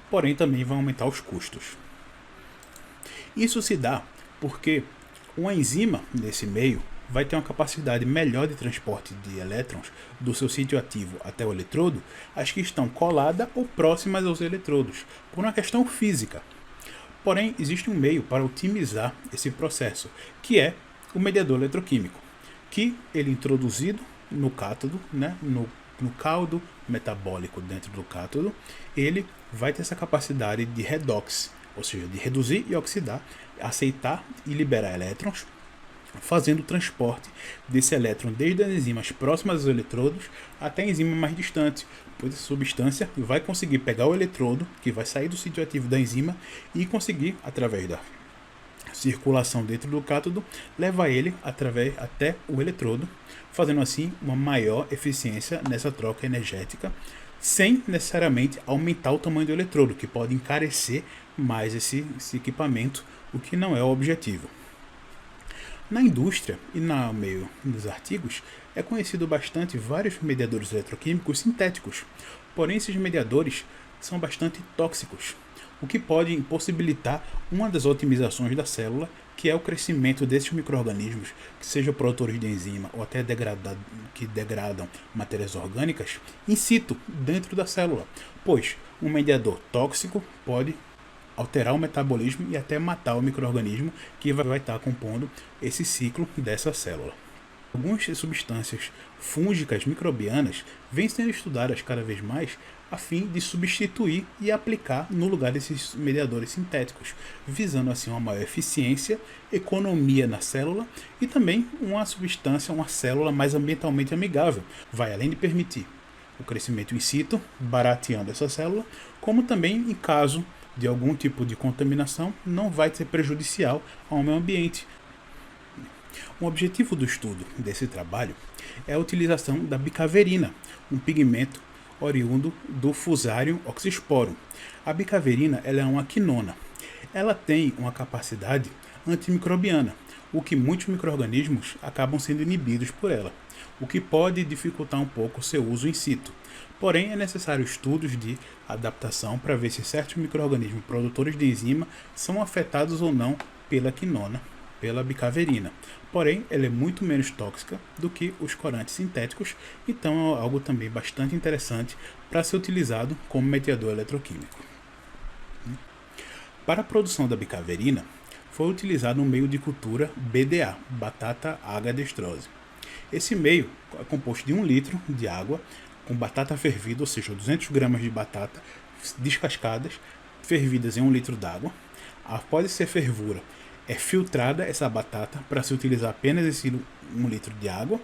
porém também vai aumentar os custos. Isso se dá porque uma enzima nesse meio vai ter uma capacidade melhor de transporte de elétrons do seu sítio ativo até o eletrodo, as que estão coladas ou próximas aos eletrodos, por uma questão física. Porém, existe um meio para otimizar esse processo, que é o mediador eletroquímico, que ele é introduzido no cátodo, né, no caldo metabólico dentro do cátodo, ele vai ter essa capacidade de redox, ou seja, de reduzir e oxidar, aceitar e liberar elétrons, fazendo o transporte desse elétron desde as enzimas próximas aos eletrodos até a enzima mais distante, pois essa substância vai conseguir pegar o eletrodo, que vai sair do sítio ativo da enzima, e conseguir, através da circulação dentro do cátodo, levar ele até o eletrodo, fazendo assim uma maior eficiência nessa troca energética, sem necessariamente aumentar o tamanho do eletrodo, que pode encarecer mais esse equipamento, o que não é o objetivo. Na indústria e no meio dos artigos, é conhecido bastante vários mediadores eletroquímicos sintéticos, porém esses mediadores são bastante tóxicos, o que pode impossibilitar uma das otimizações da célula, que é o crescimento desses micro-organismos, que sejam produtores de enzima ou até que degradam matérias orgânicas, in situ, dentro da célula, pois um mediador tóxico pode alterar o metabolismo e até matar o micro-organismo que vai estar compondo esse ciclo dessa célula. Algumas substâncias fúngicas microbianas vêm sendo estudadas cada vez mais a fim de substituir e aplicar no lugar desses mediadores sintéticos, visando assim uma maior eficiência, economia na célula e também uma célula mais ambientalmente amigável. Vai além de permitir o crescimento in situ, barateando essa célula, como também em caso de algum tipo de contaminação, não vai ser prejudicial ao meio ambiente. O objetivo do estudo desse trabalho é a utilização da bicaverina, um pigmento oriundo do Fusarium oxysporum. A bicaverina ela é uma quinona. Ela tem uma capacidade antimicrobiana, o que muitos micro-organismos acabam sendo inibidos por ela, o que pode dificultar um pouco o seu uso in situ. Porém, é necessário estudos de adaptação para ver se certos micro-organismos produtores de enzima são afetados ou não pela quinona, pela bicaverina. Porém, ela é muito menos tóxica do que os corantes sintéticos, então é algo também bastante interessante para ser utilizado como mediador eletroquímico. Para a produção da bicaverina, foi utilizado um meio de cultura BDA, batata agadestrose. Esse meio é composto de 1 litro de água com batata fervida, ou seja, 200 gramas de batata descascadas, fervidas em 1 litro d'água. Após essa fervura, é filtrada essa batata para se utilizar apenas esse 1 litro de água,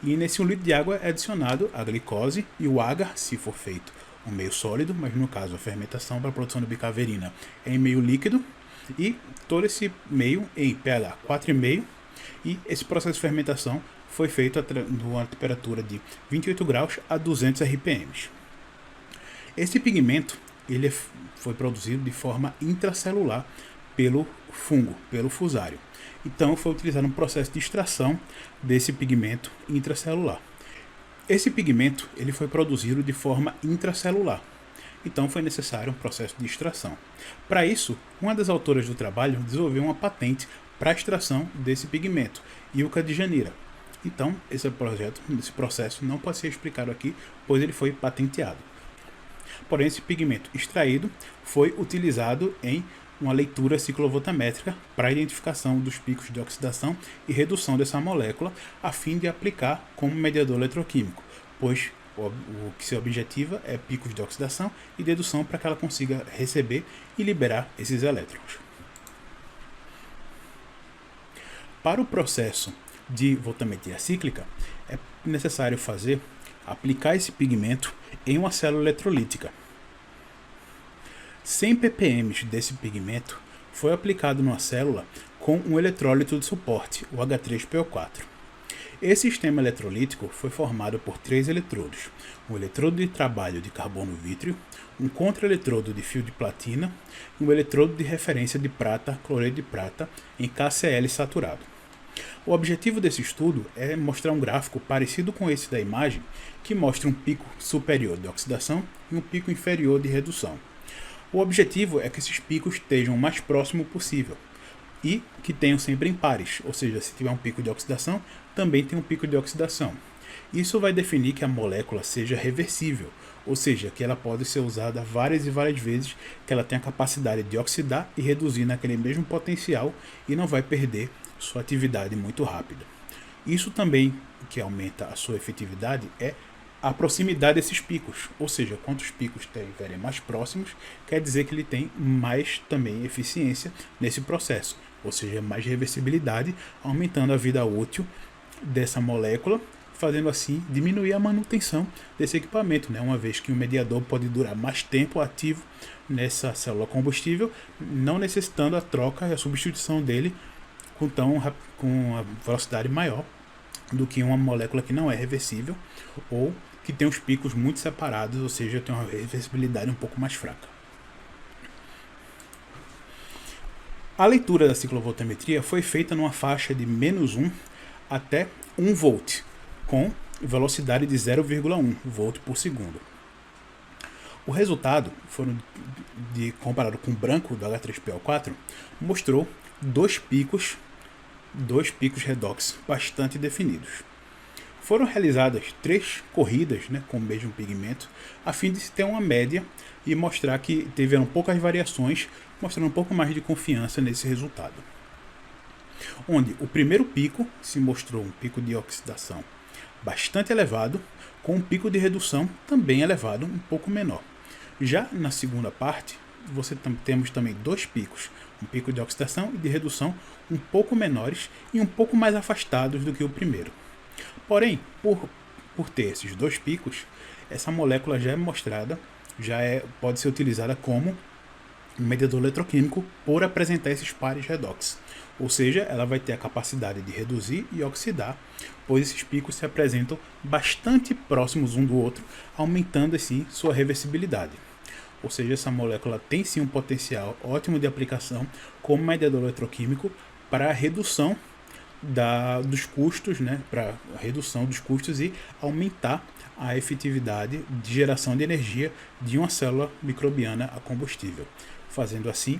e nesse 1 litro de água é adicionado a glicose e o agar, se for feito um meio sólido, mas no caso a fermentação para a produção da bicaverina é em meio líquido, e todo esse meio em pH 4,5, e esse processo de fermentação foi feito a uma temperatura de 28 graus a 200 rpm. Esse pigmento ele foi produzido de forma intracelular pelo fungo, pelo fusário. Então foi utilizado um processo de extração desse pigmento intracelular. Esse pigmento ele foi produzido de forma intracelular. Então foi necessário um processo de extração. Para isso, uma das autoras do trabalho desenvolveu uma patente para a extração desse pigmento, Ilka de Janeira. Então, esse processo não pode ser explicado aqui, pois ele foi patenteado. Porém, esse pigmento extraído foi utilizado em uma leitura ciclovoltamétrica para a identificação dos picos de oxidação e redução dessa molécula, a fim de aplicar como mediador eletroquímico, pois o que se objetiva é picos de oxidação e dedução para que ela consiga receber e liberar esses elétrons. Para o processo de voltametria cíclica, é necessário aplicar esse pigmento em uma célula eletrolítica. 100 ppm desse pigmento foi aplicado numa célula com um eletrólito de suporte, o H3PO4. Esse sistema eletrolítico foi formado por 3 eletrodos: um eletrodo de trabalho de carbono vítreo, um contra-eletrodo de fio de platina e um eletrodo de referência de prata, cloreto de prata, em KCl saturado. O objetivo desse estudo é mostrar um gráfico parecido com esse da imagem, que mostra um pico superior de oxidação e um pico inferior de redução. O objetivo é que esses picos estejam o mais próximo possível e que tenham sempre em pares, ou seja, se tiver um pico de oxidação, também tem um pico de oxidação. Isso vai definir que a molécula seja reversível, ou seja, que ela pode ser usada várias e várias vezes, que ela tem a capacidade de oxidar e reduzir naquele mesmo potencial e não vai perder sua atividade muito rápida. Isso também, que aumenta a sua efetividade, é a proximidade desses picos, ou seja, quantos picos estiverem mais próximos, quer dizer que ele tem mais também eficiência nesse processo, ou seja, mais reversibilidade, aumentando a vida útil dessa molécula, fazendo assim diminuir a manutenção desse equipamento, né? Uma vez que o mediador pode durar mais tempo ativo nessa célula combustível, não necessitando a troca e a substituição dele com a velocidade maior do que uma molécula que não é reversível ou que tem os picos muito separados, ou seja, tem uma reversibilidade um pouco mais fraca. A leitura da ciclovoltametria foi feita numa faixa de -1 até 1 volt, com velocidade de 0,1 volt por segundo. O resultado, comparado com o branco do H3PO4, mostrou dois picos redox bastante definidos. Foram realizadas 3 corridas, com o mesmo pigmento, a fim de se ter uma média e mostrar que tiveram poucas variações, mostrando um pouco mais de confiança nesse resultado. Onde o primeiro pico se mostrou um pico de oxidação bastante elevado, com um pico de redução também elevado, um pouco menor. Já na segunda parte, temos também 2 picos, um pico de oxidação e de redução um pouco menores e um pouco mais afastados do que o primeiro. Porém, por ter esses 2 picos, essa molécula já é mostrada, pode ser utilizada como um mediador eletroquímico por apresentar esses pares redox. Ou seja, ela vai ter a capacidade de reduzir e oxidar, pois esses picos se apresentam bastante próximos um do outro, aumentando assim sua reversibilidade. Ou seja, essa molécula tem sim um potencial ótimo de aplicação como mediador eletroquímico para a redução dos custos, para a redução dos custos e aumentar a efetividade de geração de energia de uma célula microbiana a combustível, fazendo assim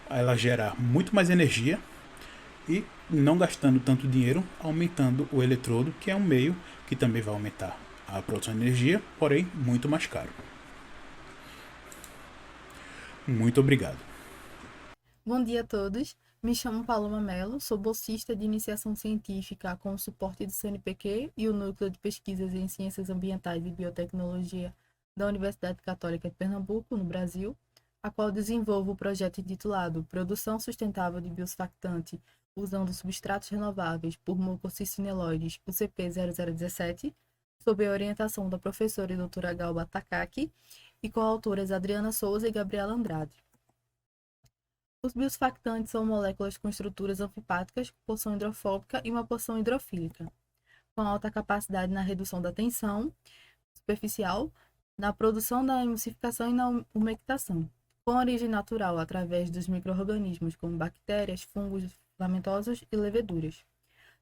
ela gerar muito mais energia e não gastando tanto dinheiro, aumentando o eletrodo, que é um meio que também vai aumentar a produção de energia, porém muito mais caro. Muito obrigado. Bom dia a todos. Me chamo Paloma Mello, sou bolsista de iniciação científica com o suporte do CNPq e o Núcleo de Pesquisas em Ciências Ambientais e Biotecnologia da Universidade Católica de Pernambuco, no Brasil, a qual desenvolvo o projeto intitulado Produção Sustentável de Biosurfactante usando substratos renováveis por mucocicineloides UCP0017, sob a orientação da professora e doutora Galba Takaki e coautoras Adriana Souza e Gabriela Andrade. Os biosurfactantes são moléculas com estruturas anfipáticas, porção hidrofóbica e uma porção hidrofílica, com alta capacidade na redução da tensão superficial, na produção da emulsificação e na umectação, com origem natural através dos micro-organismos como bactérias, fungos, filamentosos e leveduras.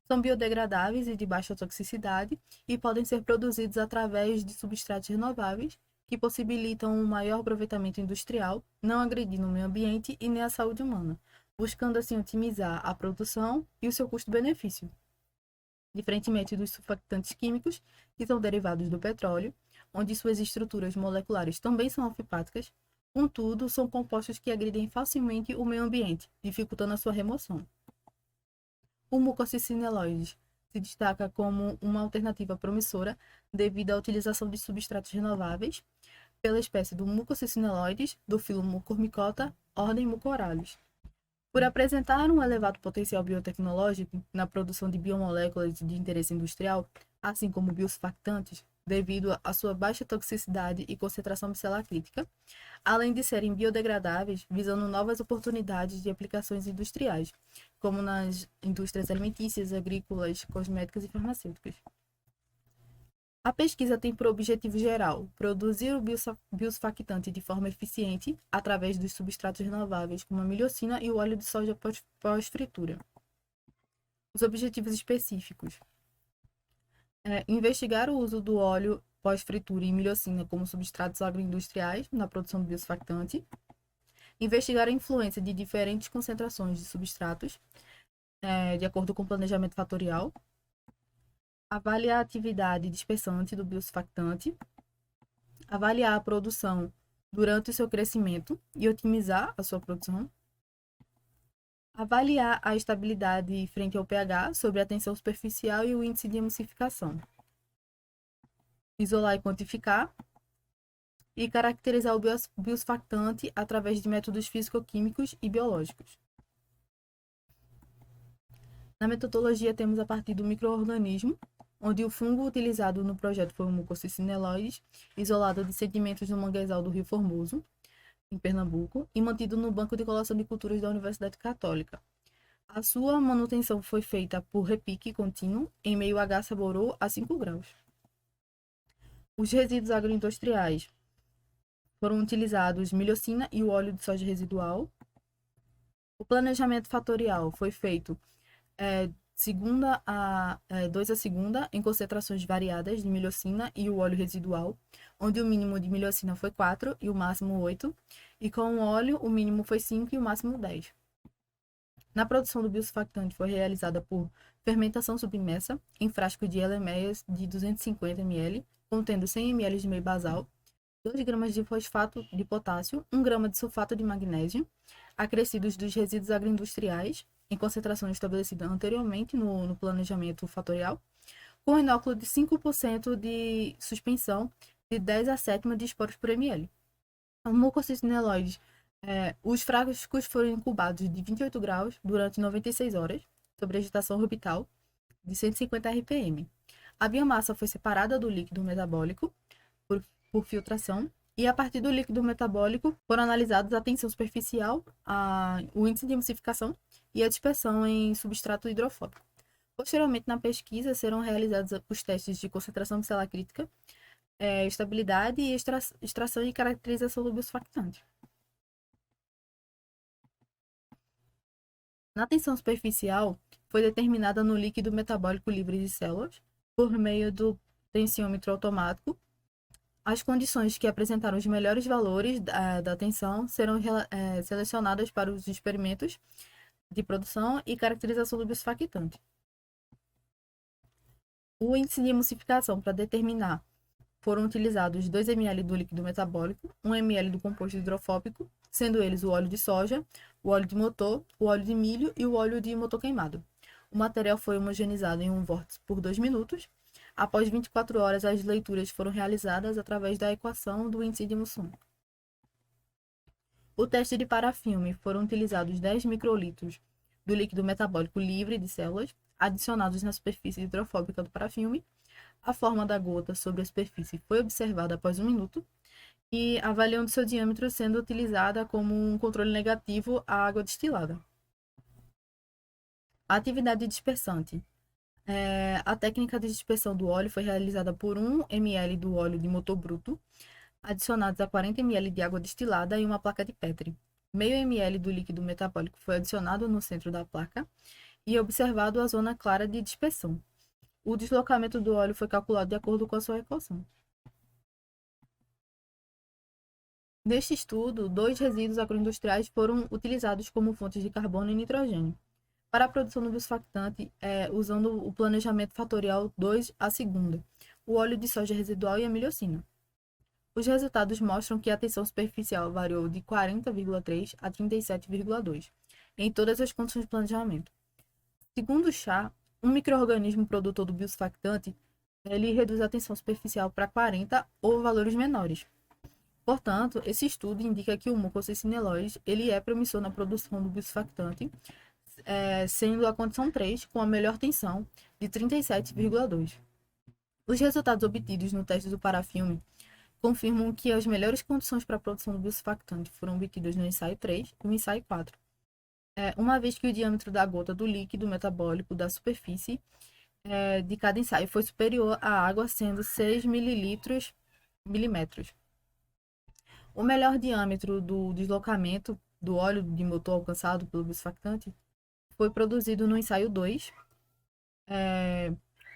São biodegradáveis e de baixa toxicidade e podem ser produzidos através de substratos renováveis que possibilitam um maior aproveitamento industrial, não agredindo o meio ambiente e nem a saúde humana, buscando assim otimizar a produção e o seu custo-benefício. Diferentemente dos surfactantes químicos, que são derivados do petróleo, onde suas estruturas moleculares também são alfipáticas, contudo, são compostos que agridem facilmente o meio ambiente, dificultando a sua remoção. O mucocicineloides se destaca como uma alternativa promissora devido à utilização de substratos renováveis pela espécie do mucocicineloides do filo Mucormicota, ordem Mucorales. Por apresentar um elevado potencial biotecnológico na produção de biomoléculas de interesse industrial, assim como biosurfactantes, devido à sua baixa toxicidade e concentração micelar crítica, além de serem biodegradáveis, visando novas oportunidades de aplicações industriais, como nas indústrias alimentícias, agrícolas, cosméticas e farmacêuticas. A pesquisa tem por objetivo geral produzir o biosurfactante de forma eficiente através dos substratos renováveis, como a milhocina e o óleo de soja pós-fritura. Os objetivos específicos: investigar o uso do óleo pós-fritura e milhocina como substratos agroindustriais na produção do biosurfactante, investigar a influência de diferentes concentrações de substratos, de acordo com o planejamento fatorial, avaliar a atividade dispersante do biosurfactante, avaliar a produção durante o seu crescimento e otimizar a sua produção, avaliar a estabilidade frente ao pH sobre a tensão superficial e o índice de emulsificação, isolar e quantificar, e caracterizar o biosurfactante através de métodos físico-químicos e biológicos. Na metodologia, temos a partir do micro-organismo, onde o fungo utilizado no projeto foi o Mucocicineloides, isolado de sedimentos no manguezal do Rio Formoso, em Pernambuco, e mantido no Banco de Coleção de Culturas da Universidade Católica. A sua manutenção foi feita por repique contínuo em meio H saborô a 5 graus. Os resíduos agroindustriais foram utilizados milhocina e o óleo de soja residual. O planejamento fatorial foi feito segunda a 2 a segunda, em concentrações variadas de milhocina e o óleo residual, onde o mínimo de milhocina foi 4 e o máximo 8, e com o óleo o mínimo foi 5 e o máximo 10. Na produção do biosurfactante foi realizada por fermentação submersa em frasco de LMEs de 250 ml, contendo 100 ml de meio basal, 2 gramas de fosfato de potássio, 1 grama de sulfato de magnésio, acrescidos dos resíduos agroindustriais, em concentração estabelecida anteriormente no planejamento fatorial, com inóculo de 5% de suspensão de 10 a 7 de esporos por ml. O mucocicineloides, os frascos foram incubados de 28 graus durante 96 horas, sob agitação orbital de 150 rpm. A biomassa foi separada do líquido metabólico por filtração, e a partir do líquido metabólico foram analisados a tensão superficial, o índice de emulsificação e a dispersão em substrato hidrofóbico. Posteriormente, na pesquisa, serão realizados os testes de concentração micelar crítica, estabilidade e extração e caracterização do biosurfactante. Na tensão superficial, foi determinada no líquido metabólico livre de células, por meio do tensiômetro automático. As condições que apresentaram os melhores valores da tensão serão selecionadas para os experimentos de produção e caracterização do biosurfactante. O índice de emulsificação para determinar foram utilizados 2 ml do líquido metabólico, 1 ml do composto hidrofóbico, sendo eles o óleo de soja, o óleo de motor, o óleo de milho e o óleo de motor queimado. O material foi homogeneizado em um vórtice por 2 minutos. Após 24 horas, as leituras foram realizadas através da equação do índice de emulsão. O teste de parafilme foram utilizados 10 microlitros do líquido metabólico livre de células, adicionados na superfície hidrofóbica do parafilme. A forma da gota sobre a superfície foi observada após 1 minuto, e avaliando seu diâmetro sendo utilizada como um controle negativo à água destilada. A atividade dispersante. A técnica de dispersão do óleo foi realizada por 1 ml do óleo de motor bruto, adicionados a 40 ml de água destilada e uma placa de Petri. Meio ml do líquido metabólico foi adicionado no centro da placa e observado a zona clara de dispersão. O deslocamento do óleo foi calculado de acordo com a sua equação. Neste estudo, 2 resíduos agroindustriais foram utilizados como fontes de carbono e nitrogênio para a produção do biosurfactante, usando o planejamento fatorial 2 a segunda, o óleo de soja residual e a milhocina. Os resultados mostram que a tensão superficial variou de 40,3 a 37,2 em todas as condições de planejamento. Segundo Chá, um micro-organismo produtor do biosurfactante, ele reduz a tensão superficial para 40 ou valores menores. Portanto, esse estudo indica que o mucocicineloides ele é promissor na produção do biosurfactante, sendo a condição 3 com a melhor tensão de 37,2. Os resultados obtidos no teste do parafilme confirmam que as melhores condições para a produção do biosurfactante foram obtidas no ensaio 3 e no ensaio 4. Uma vez que o diâmetro da gota do líquido metabólico da superfície de cada ensaio foi superior à água, sendo 6 milímetros. O melhor diâmetro do deslocamento do óleo de motor alcançado pelo biosurfactante foi produzido no ensaio 2,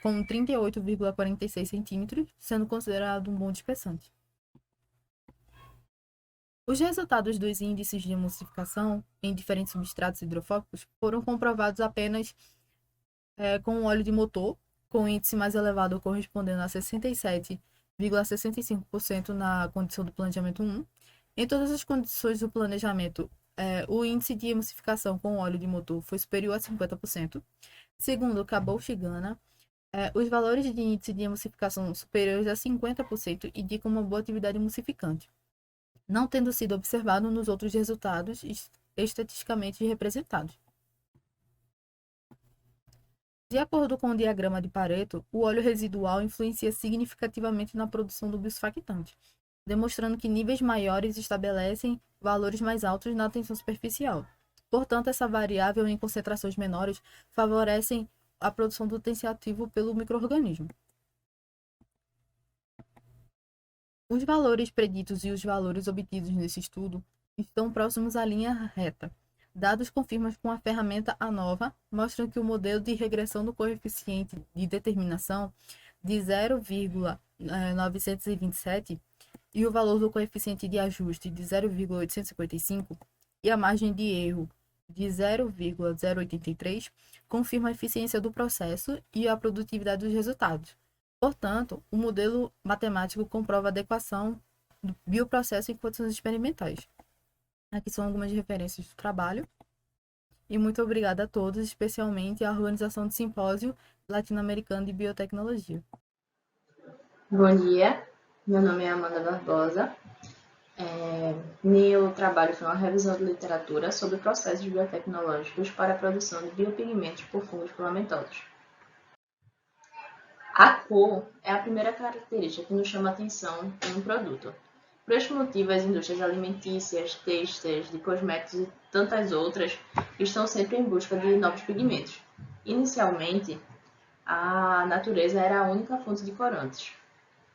com 38,46 centímetros, sendo considerado um bom dispersante. Os resultados dos índices de emulsificação em diferentes substratos hidrofóbicos foram comprovados apenas com o óleo de motor, com o índice mais elevado correspondendo a 67,65% na condição do planejamento 1. Em todas as condições do planejamento, o índice de emulsificação com óleo de motor foi superior a 50%. Segundo Cabot-Shigana, os valores de índice de emulsificação superiores a 50% indicam uma boa atividade emulsificante, não tendo sido observado nos outros resultados estatisticamente representados. De acordo com o diagrama de Pareto, o óleo residual influencia significativamente na produção do biosurfactante, demonstrando que níveis maiores estabelecem valores mais altos na tensão superficial. Portanto, essa variável em concentrações menores favorecem a produção do tensioativo pelo micro-organismo. Os valores preditos e os valores obtidos nesse estudo estão próximos à linha reta. Dados confirmados com a ferramenta ANOVA mostram que o modelo de regressão do coeficiente de determinação de 0,927 e o valor do coeficiente de ajuste de 0,855 e a margem de erro de 0,083 confirma a eficiência do processo e a produtividade dos resultados. Portanto, o modelo matemático comprova a adequação do bioprocesso em condições experimentais. Aqui são algumas referências do trabalho. E muito obrigada a todos, especialmente à organização do Simpósio Latino-Americano de Biotecnologia. Bom dia, meu nome é Amanda Barbosa. Meu trabalho foi uma revisão de literatura sobre processos biotecnológicos para a produção de biopigmentos por fungos filamentosos. A cor é a primeira característica que nos chama a atenção em um produto. Por este motivo, as indústrias alimentícias, têxteis, de cosméticos e tantas outras estão sempre em busca de novos pigmentos. Inicialmente, a natureza era a única fonte de corantes.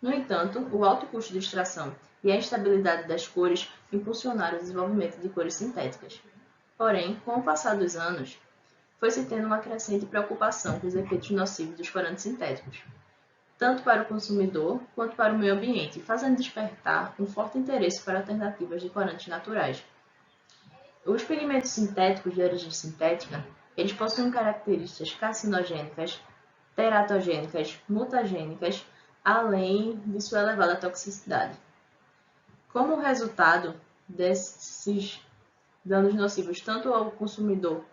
No entanto, o alto custo de extração e a instabilidade das cores impulsionaram o desenvolvimento de cores sintéticas. Porém, com o passar dos anos, foi-se tendo uma crescente preocupação com os efeitos nocivos dos corantes sintéticos, tanto para o consumidor quanto para o meio ambiente, fazendo despertar um forte interesse para alternativas de corantes naturais. Os pigmentos sintéticos de origem sintética, eles possuem características carcinogênicas, teratogênicas, mutagênicas, além de sua elevada toxicidade. Como resultado desses danos nocivos tanto ao consumidor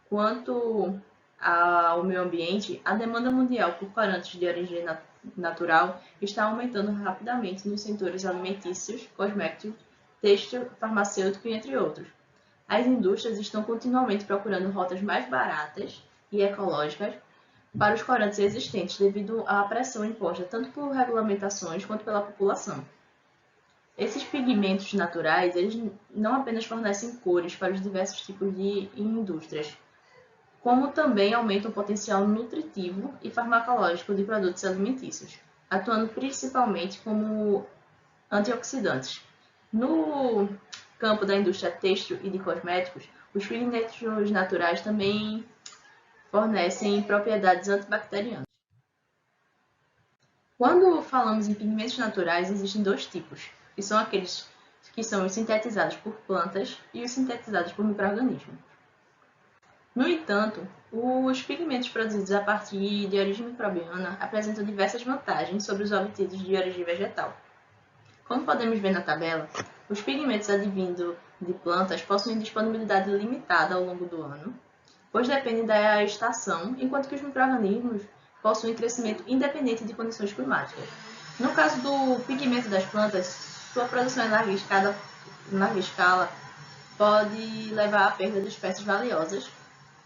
quanto ao meio ambiente, a demanda mundial por corantes de origem natural está aumentando rapidamente nos setores alimentícios, cosméticos, têxtil, farmacêutico e entre outros. As indústrias estão continuamente procurando rotas mais baratas e ecológicas para os corantes existentes devido à pressão imposta tanto por regulamentações quanto pela população. Esses pigmentos naturais, eles não apenas fornecem cores para os diversos tipos de indústrias, como também aumentam o potencial nutritivo e farmacológico de produtos alimentícios, atuando principalmente como antioxidantes. No campo da indústria têxtil e de cosméticos, os pigmentos naturais também fornecem propriedades antibacterianas. Quando falamos em pigmentos naturais, existem dois tipos, que são aqueles que são os sintetizados por plantas e os sintetizados por micro-organismos. No entanto, os pigmentos produzidos a partir de origem microbiana apresentam diversas vantagens sobre os obtidos de origem vegetal. Como podemos ver na tabela, os pigmentos advindos de plantas possuem disponibilidade limitada ao longo do ano, pois dependem da estação, enquanto que os micro-organismos possuem crescimento independente de condições climáticas. No caso do pigmento das plantas, sua produção em larga escala pode levar à perda de espécies valiosas,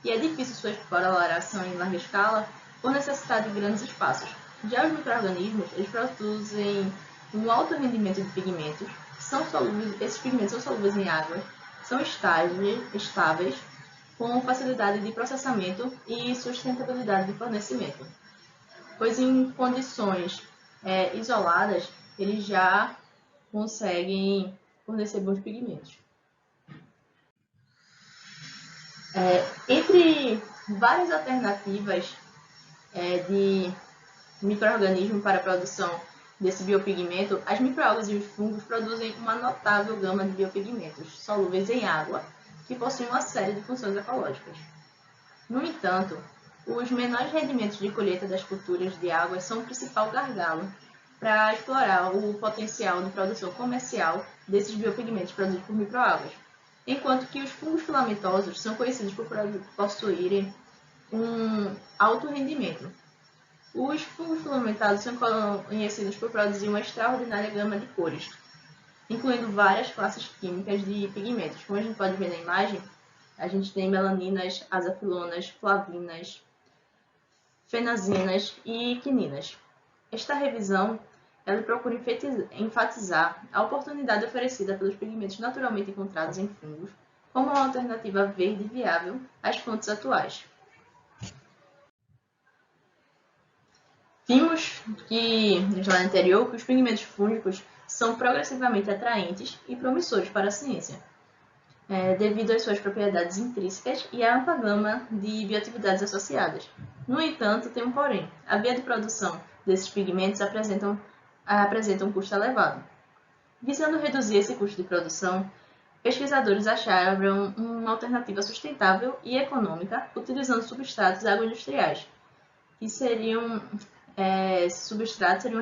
e é difícil sua exploração em larga escala por necessitar de grandes espaços. Já os micro-organismos, eles produzem um alto rendimento de pigmentos, esses pigmentos são solúveis em água, são estáveis, com facilidade de processamento e sustentabilidade de fornecimento, pois em condições isoladas, eles já conseguem fornecer bons pigmentos. Entre várias alternativas de micro-organismos para a produção desse biopigmento, as microalgas e os fungos produzem uma notável gama de biopigmentos solúveis em água, que possuem uma série de funções ecológicas. No entanto, os menores rendimentos de colheita das culturas de água são o principal gargalo para explorar o potencial de produção comercial desses biopigmentos produzidos por microalgas, enquanto que os fungos filamentosos são conhecidos por possuírem um alto rendimento. Os fungos filamentados são conhecidos por produzir uma extraordinária gama de cores, incluindo várias classes químicas de pigmentos. Como a gente pode ver na imagem, a gente tem melaninas, azafilonas, flavinas, fenazinas e quininas. Esta revisão ela procura enfatizar a oportunidade oferecida pelos pigmentos naturalmente encontrados em fungos como uma alternativa verde e viável às fontes atuais. Vimos que, no slide anterior, que os pigmentos fúngicos são progressivamente atraentes e promissores para a ciência, devido às suas propriedades intrínsecas e à ampla gama de bioatividades associadas. No entanto, tem um porém. A via de produção desses pigmentos apresenta um custo elevado. Visando reduzir esse custo de produção, pesquisadores acharam uma alternativa sustentável e econômica utilizando substratos agroindustriais, que seriam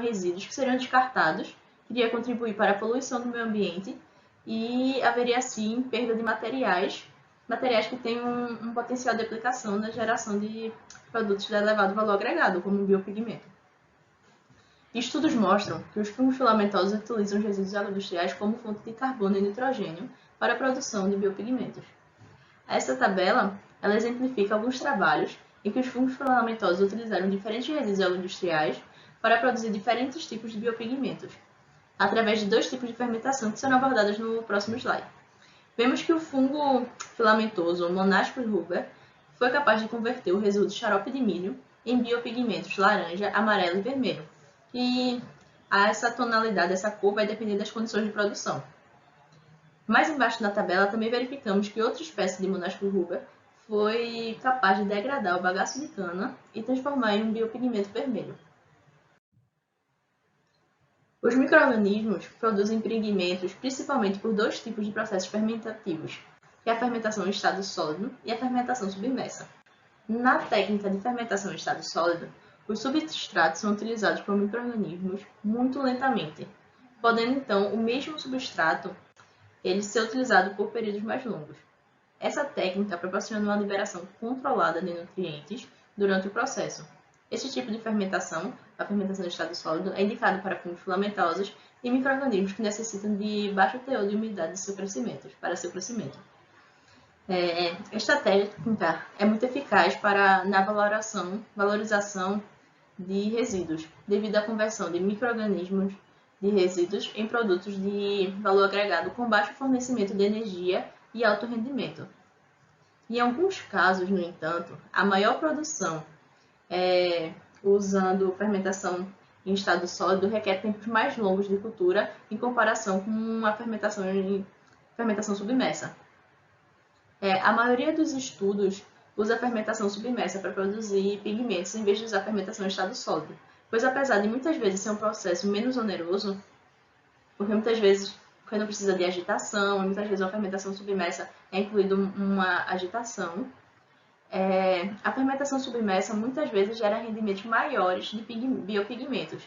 resíduos que seriam descartados, que iria contribuir para a poluição do meio ambiente e haveria assim perda de materiais que têm um potencial de aplicação na geração de produtos de elevado valor agregado, como o biopigmento. Estudos mostram que os fungos filamentosos utilizam os resíduos agroindustriais como fonte de carbono e nitrogênio para a produção de biopigmentos. Essa tabela ela exemplifica alguns trabalhos em que os fungos filamentosos utilizaram diferentes resíduos agroindustriais para produzir diferentes tipos de biopigmentos, através de 2 tipos de fermentação que serão abordados no próximo slide. Vemos que o fungo filamentoso Monaspis ruber foi capaz de converter o resíduo de xarope de milho em biopigmentos laranja, amarelo e vermelho. E essa tonalidade, essa cor, vai depender das condições de produção. Mais embaixo na tabela, também verificamos que outra espécie de Monaspis ruber foi capaz de degradar o bagaço de cana e transformar em um biopigmento vermelho. Os micro-organismos produzem pigmentos principalmente por 2 tipos de processos fermentativos, que é a fermentação em estado sólido e a fermentação submersa. Na técnica de fermentação em estado sólido, os substratos são utilizados por micro-organismos muito lentamente, podendo então o mesmo substrato ele ser utilizado por períodos mais longos. Essa técnica proporciona uma liberação controlada de nutrientes durante o processo. Esse tipo de fermentação, a fermentação em estado sólido, é indicado para fungos filamentosos e micro-organismos que necessitam de baixo teor de umidade para seu crescimento. Esta técnica é muito eficaz na valorização de resíduos, devido à conversão de micro-organismos de resíduos em produtos de valor agregado com baixo fornecimento de energia e alto rendimento. Em alguns casos, no entanto, a maior produção usando fermentação em estado sólido requer tempos mais longos de cultura em comparação com a fermentação submersa. A maioria dos estudos usa a fermentação submersa para produzir pigmentos em vez de usar a fermentação em estado sólido, pois apesar de muitas vezes ser um processo menos oneroso, porque muitas vezes porque não precisa de agitação, e muitas vezes a fermentação submersa é incluída uma agitação, a fermentação submersa muitas vezes gera rendimentos maiores de biopigmentos,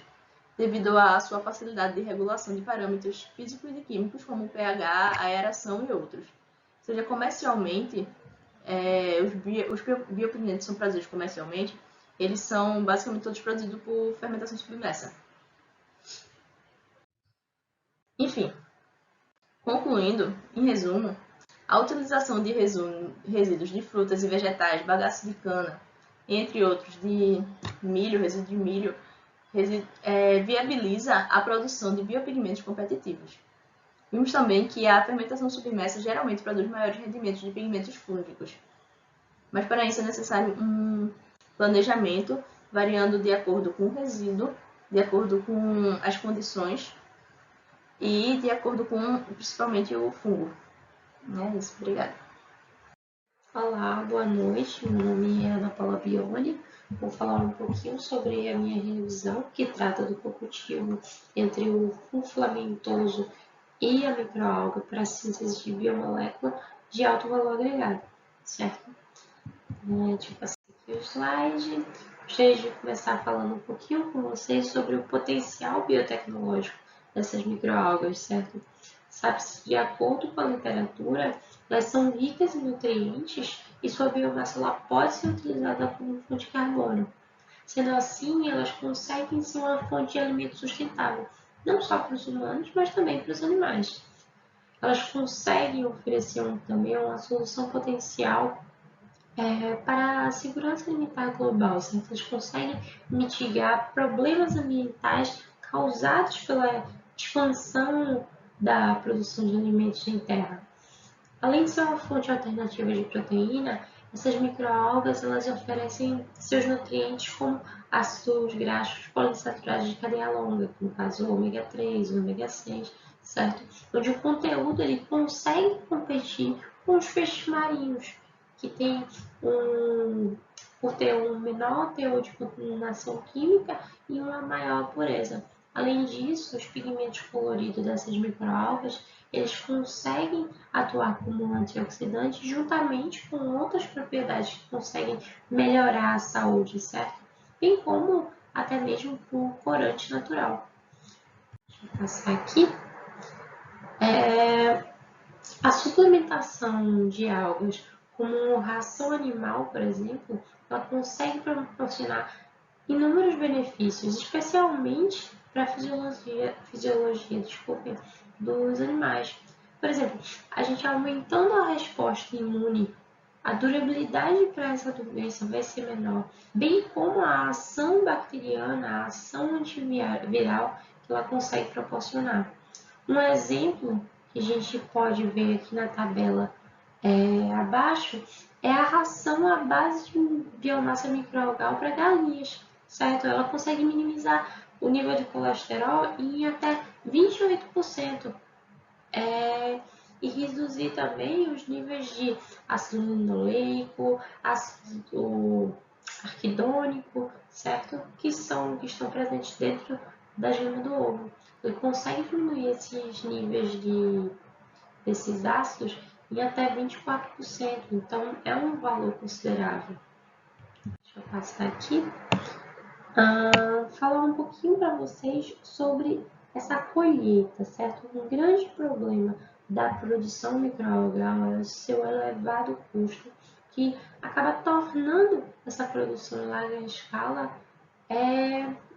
devido à sua facilidade de regulação de parâmetros físicos e químicos, como o pH, aeração e outros. Ou seja, comercialmente, os biopigmentos são produzidos comercialmente, eles são basicamente todos produzidos por fermentação submersa. Enfim, concluindo, em resumo, a utilização de resíduos de frutas e vegetais, bagaço de cana, entre outros, de milho, resíduo de milho, viabiliza a produção de biopigmentos competitivos. Vimos também que a fermentação submersa geralmente produz maiores rendimentos de pigmentos fúngicos, mas para isso é necessário um planejamento variando de acordo com o resíduo, de acordo com as condições e de acordo com principalmente o fungo. É isso, obrigada. Olá, boa noite. Meu nome é Ana Paula Bione. Vou falar um pouquinho sobre a minha revisão, que trata do co-cultivo entre o fungo filamentoso e a microalga para a síntese de biomolécula de alto valor agregado, certo? Deixa eu passar aqui o slide. Gostaria de começar falando um pouquinho com vocês sobre o potencial biotecnológico dessas microalgas, certo? Sabe-se que, de acordo com a literatura, elas são ricas em nutrientes e sua biomassa ela pode ser utilizada como fonte de carbono. Sendo assim, elas conseguem ser uma fonte de alimento sustentável, não só para os humanos, mas também para os animais. Elas conseguem oferecer também uma solução potencial para a segurança alimentar global, certo? Elas conseguem mitigar problemas ambientais causados pela expansão da produção de alimentos em terra. Além de ser uma fonte alternativa de proteína, essas microalgas elas oferecem seus nutrientes como ácidos graxos poliinsaturados de cadeia longa, no caso o ômega 3, o ômega 6, certo? Onde o conteúdo ele consegue competir com os peixes marinhos, que tem por ter um menor teor de contaminação química e uma maior pureza. Além disso, os pigmentos coloridos dessas microalgas eles conseguem atuar como antioxidante juntamente com outras propriedades que conseguem melhorar a saúde, certo? Bem como até mesmo por corante natural. Deixa eu passar aqui. A suplementação de algas como ração animal, por exemplo, ela consegue proporcionar inúmeros benefícios, especialmente para a fisiologia dos animais. Por exemplo, a gente aumentando a resposta imune, a durabilidade para essa doença vai ser menor, bem como a ação bacteriana, a ação antiviral que ela consegue proporcionar. Um exemplo que a gente pode ver aqui na tabela abaixo é a ração à base de biomassa microalgal para galinhas, certo? Ela consegue minimizar o nível de colesterol em até 28%, e reduzir também os níveis de ácido linoleico, ácido arquidônico, certo? Que estão presentes dentro da gema do ovo. Ele consegue diminuir esses níveis desses ácidos em até 24%, então é um valor considerável. Deixa eu passar aqui. Falar um pouquinho para vocês sobre essa colheita, certo? Um grande problema da produção microalgal é o seu elevado custo, que acaba tornando essa produção em larga escala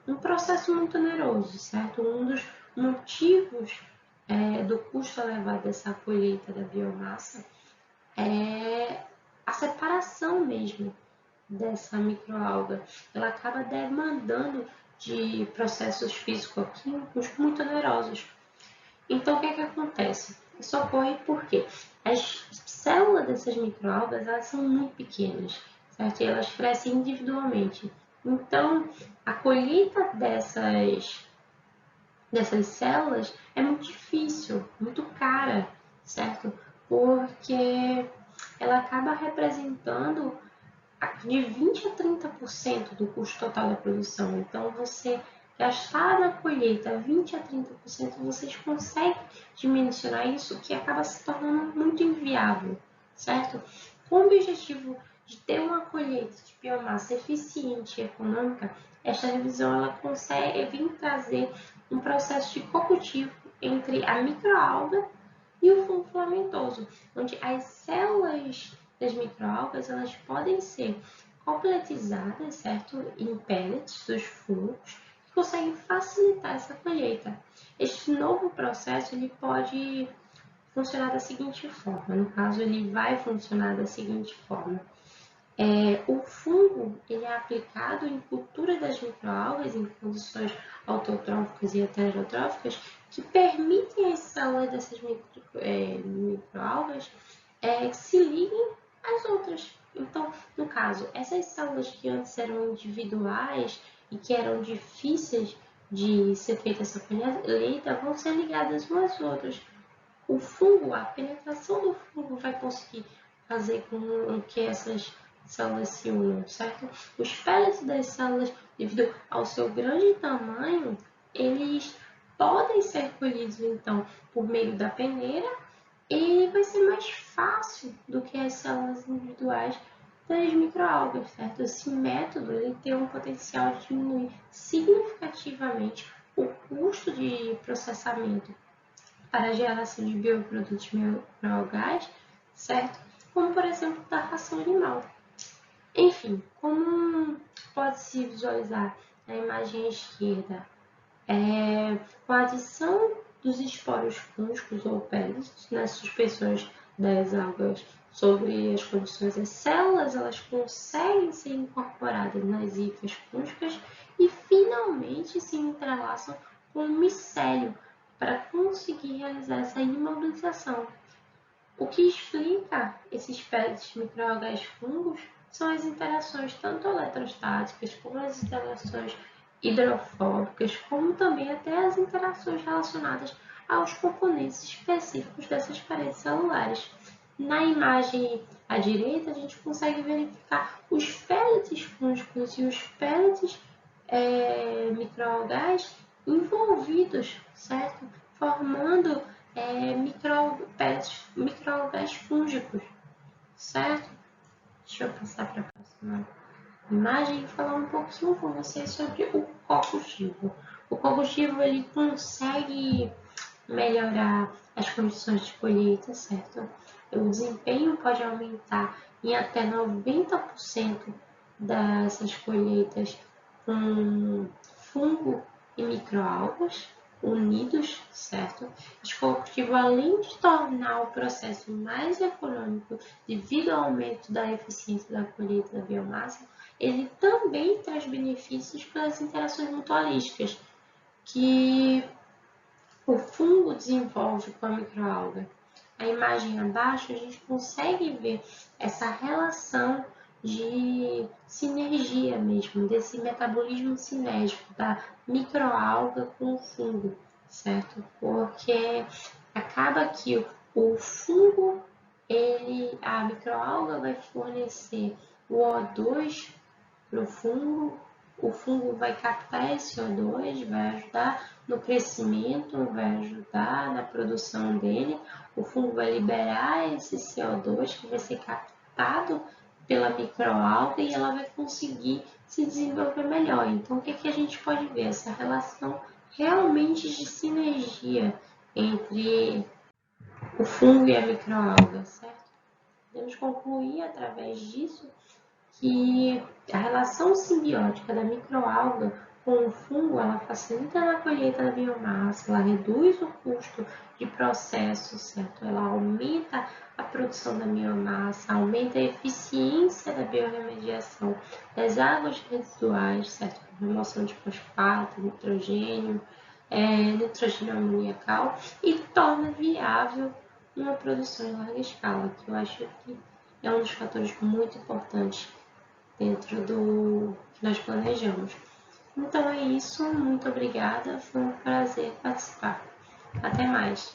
um processo muito oneroso, certo? Um dos motivos do custo elevado dessa colheita da biomassa é a separação mesmo dessa microalga. Ela acaba demandando de processos físico-químicos muito onerosos. Então, o que é que acontece? Isso ocorre porque as células dessas microalgas elas são muito pequenas, certo? E elas crescem individualmente. Então, a colheita dessas células é muito difícil, muito cara, certo? Porque ela acaba representando de 20 a 30% do custo total da produção. Então, você gastar na colheita 20 a 30%, vocês conseguem dimensionar isso, que acaba se tornando muito inviável, certo? Com o objetivo de ter uma colheita de biomassa eficiente e econômica, esta revisão ela consegue vir trazer um processo de co-cultivo entre a microalga e o fungo filamentoso, onde as células das microalgas elas podem ser completizadas, certo, em pellets dos fungos, que conseguem facilitar essa colheita. Este novo processo ele pode funcionar da seguinte forma, no caso ele vai funcionar da seguinte forma. O fungo ele é aplicado em cultura das microalgas em condições autotróficas e heterotróficas que permitem às células dessas microalgas que se liguem às outras. Então, no caso, essas células que antes eram individuais e que eram difíceis de ser feita essa colheita vão ser ligadas umas às outras. O fungo, a penetração do fungo vai conseguir fazer com que essas células se unam, certo? Os pellets das células, devido ao seu grande tamanho, eles podem ser colhidos, então, por meio da peneira e vai ser mais fácil do que as células individuais das microalgas, certo? Esse método ele tem um potencial de diminuir significativamente o custo de processamento para a geração de bioprodutos microalgais, certo? Como, por exemplo, da ração animal. Enfim, como pode-se visualizar na imagem à esquerda, com a adição dos esporos fúngicos ou pellets nas suspensões das algas sobre as condições das células, elas conseguem ser incorporadas nas hifas fúngicas e finalmente se entrelaçam com o micélio para conseguir realizar essa imobilização. O que explica esses pellets microalgas fungos são as interações tanto eletrostáticas como as interações hidrofóbicas, como também até as interações relacionadas aos componentes específicos dessas paredes celulares. Na imagem à direita, a gente consegue verificar os pellets fúngicos e os pellets microalgais envolvidos, certo? Formando microalgais fúngicos, certo? Deixa eu passar para a próxima imagem e falar um pouquinho com vocês sobre o combustível. O combustível ele consegue melhorar as condições de colheita, certo? O desempenho pode aumentar em até 90% dessas colheitas com fungo e microalgas unidos, certo? Esse combustível, além de tornar o processo mais econômico devido ao aumento da eficiência da colheita da biomassa, ele também traz benefícios pelas interações mutualísticas que o fungo desenvolve com a microalga. A imagem abaixo a gente consegue ver essa relação de sinergia mesmo, desse metabolismo sinérgico da microalga com o fungo, certo? Porque acaba que o fungo, a microalga vai fornecer o O2 para o fungo vai captar esse O2, vai ajudar no crescimento, vai ajudar na produção dele, o fungo vai liberar esse CO2 que vai ser captado pela microalga e ela vai conseguir se desenvolver melhor. Então, o que a gente pode ver? Essa relação realmente de sinergia entre o fungo e a microalga, certo? Podemos concluir através disso que a relação simbiótica da microalga com o fungo, ela facilita a colheita da biomassa, ela reduz o custo de processo, certo? Ela aumenta a produção da biomassa, aumenta a eficiência da biorremediação das águas residuais, certo? Remoção de fosfato, nitrogênio amoniacal e torna viável uma produção em larga escala, que eu acho que é um dos fatores muito importantes dentro do que nós planejamos. Então é isso, muito obrigada, foi um prazer participar. Até mais!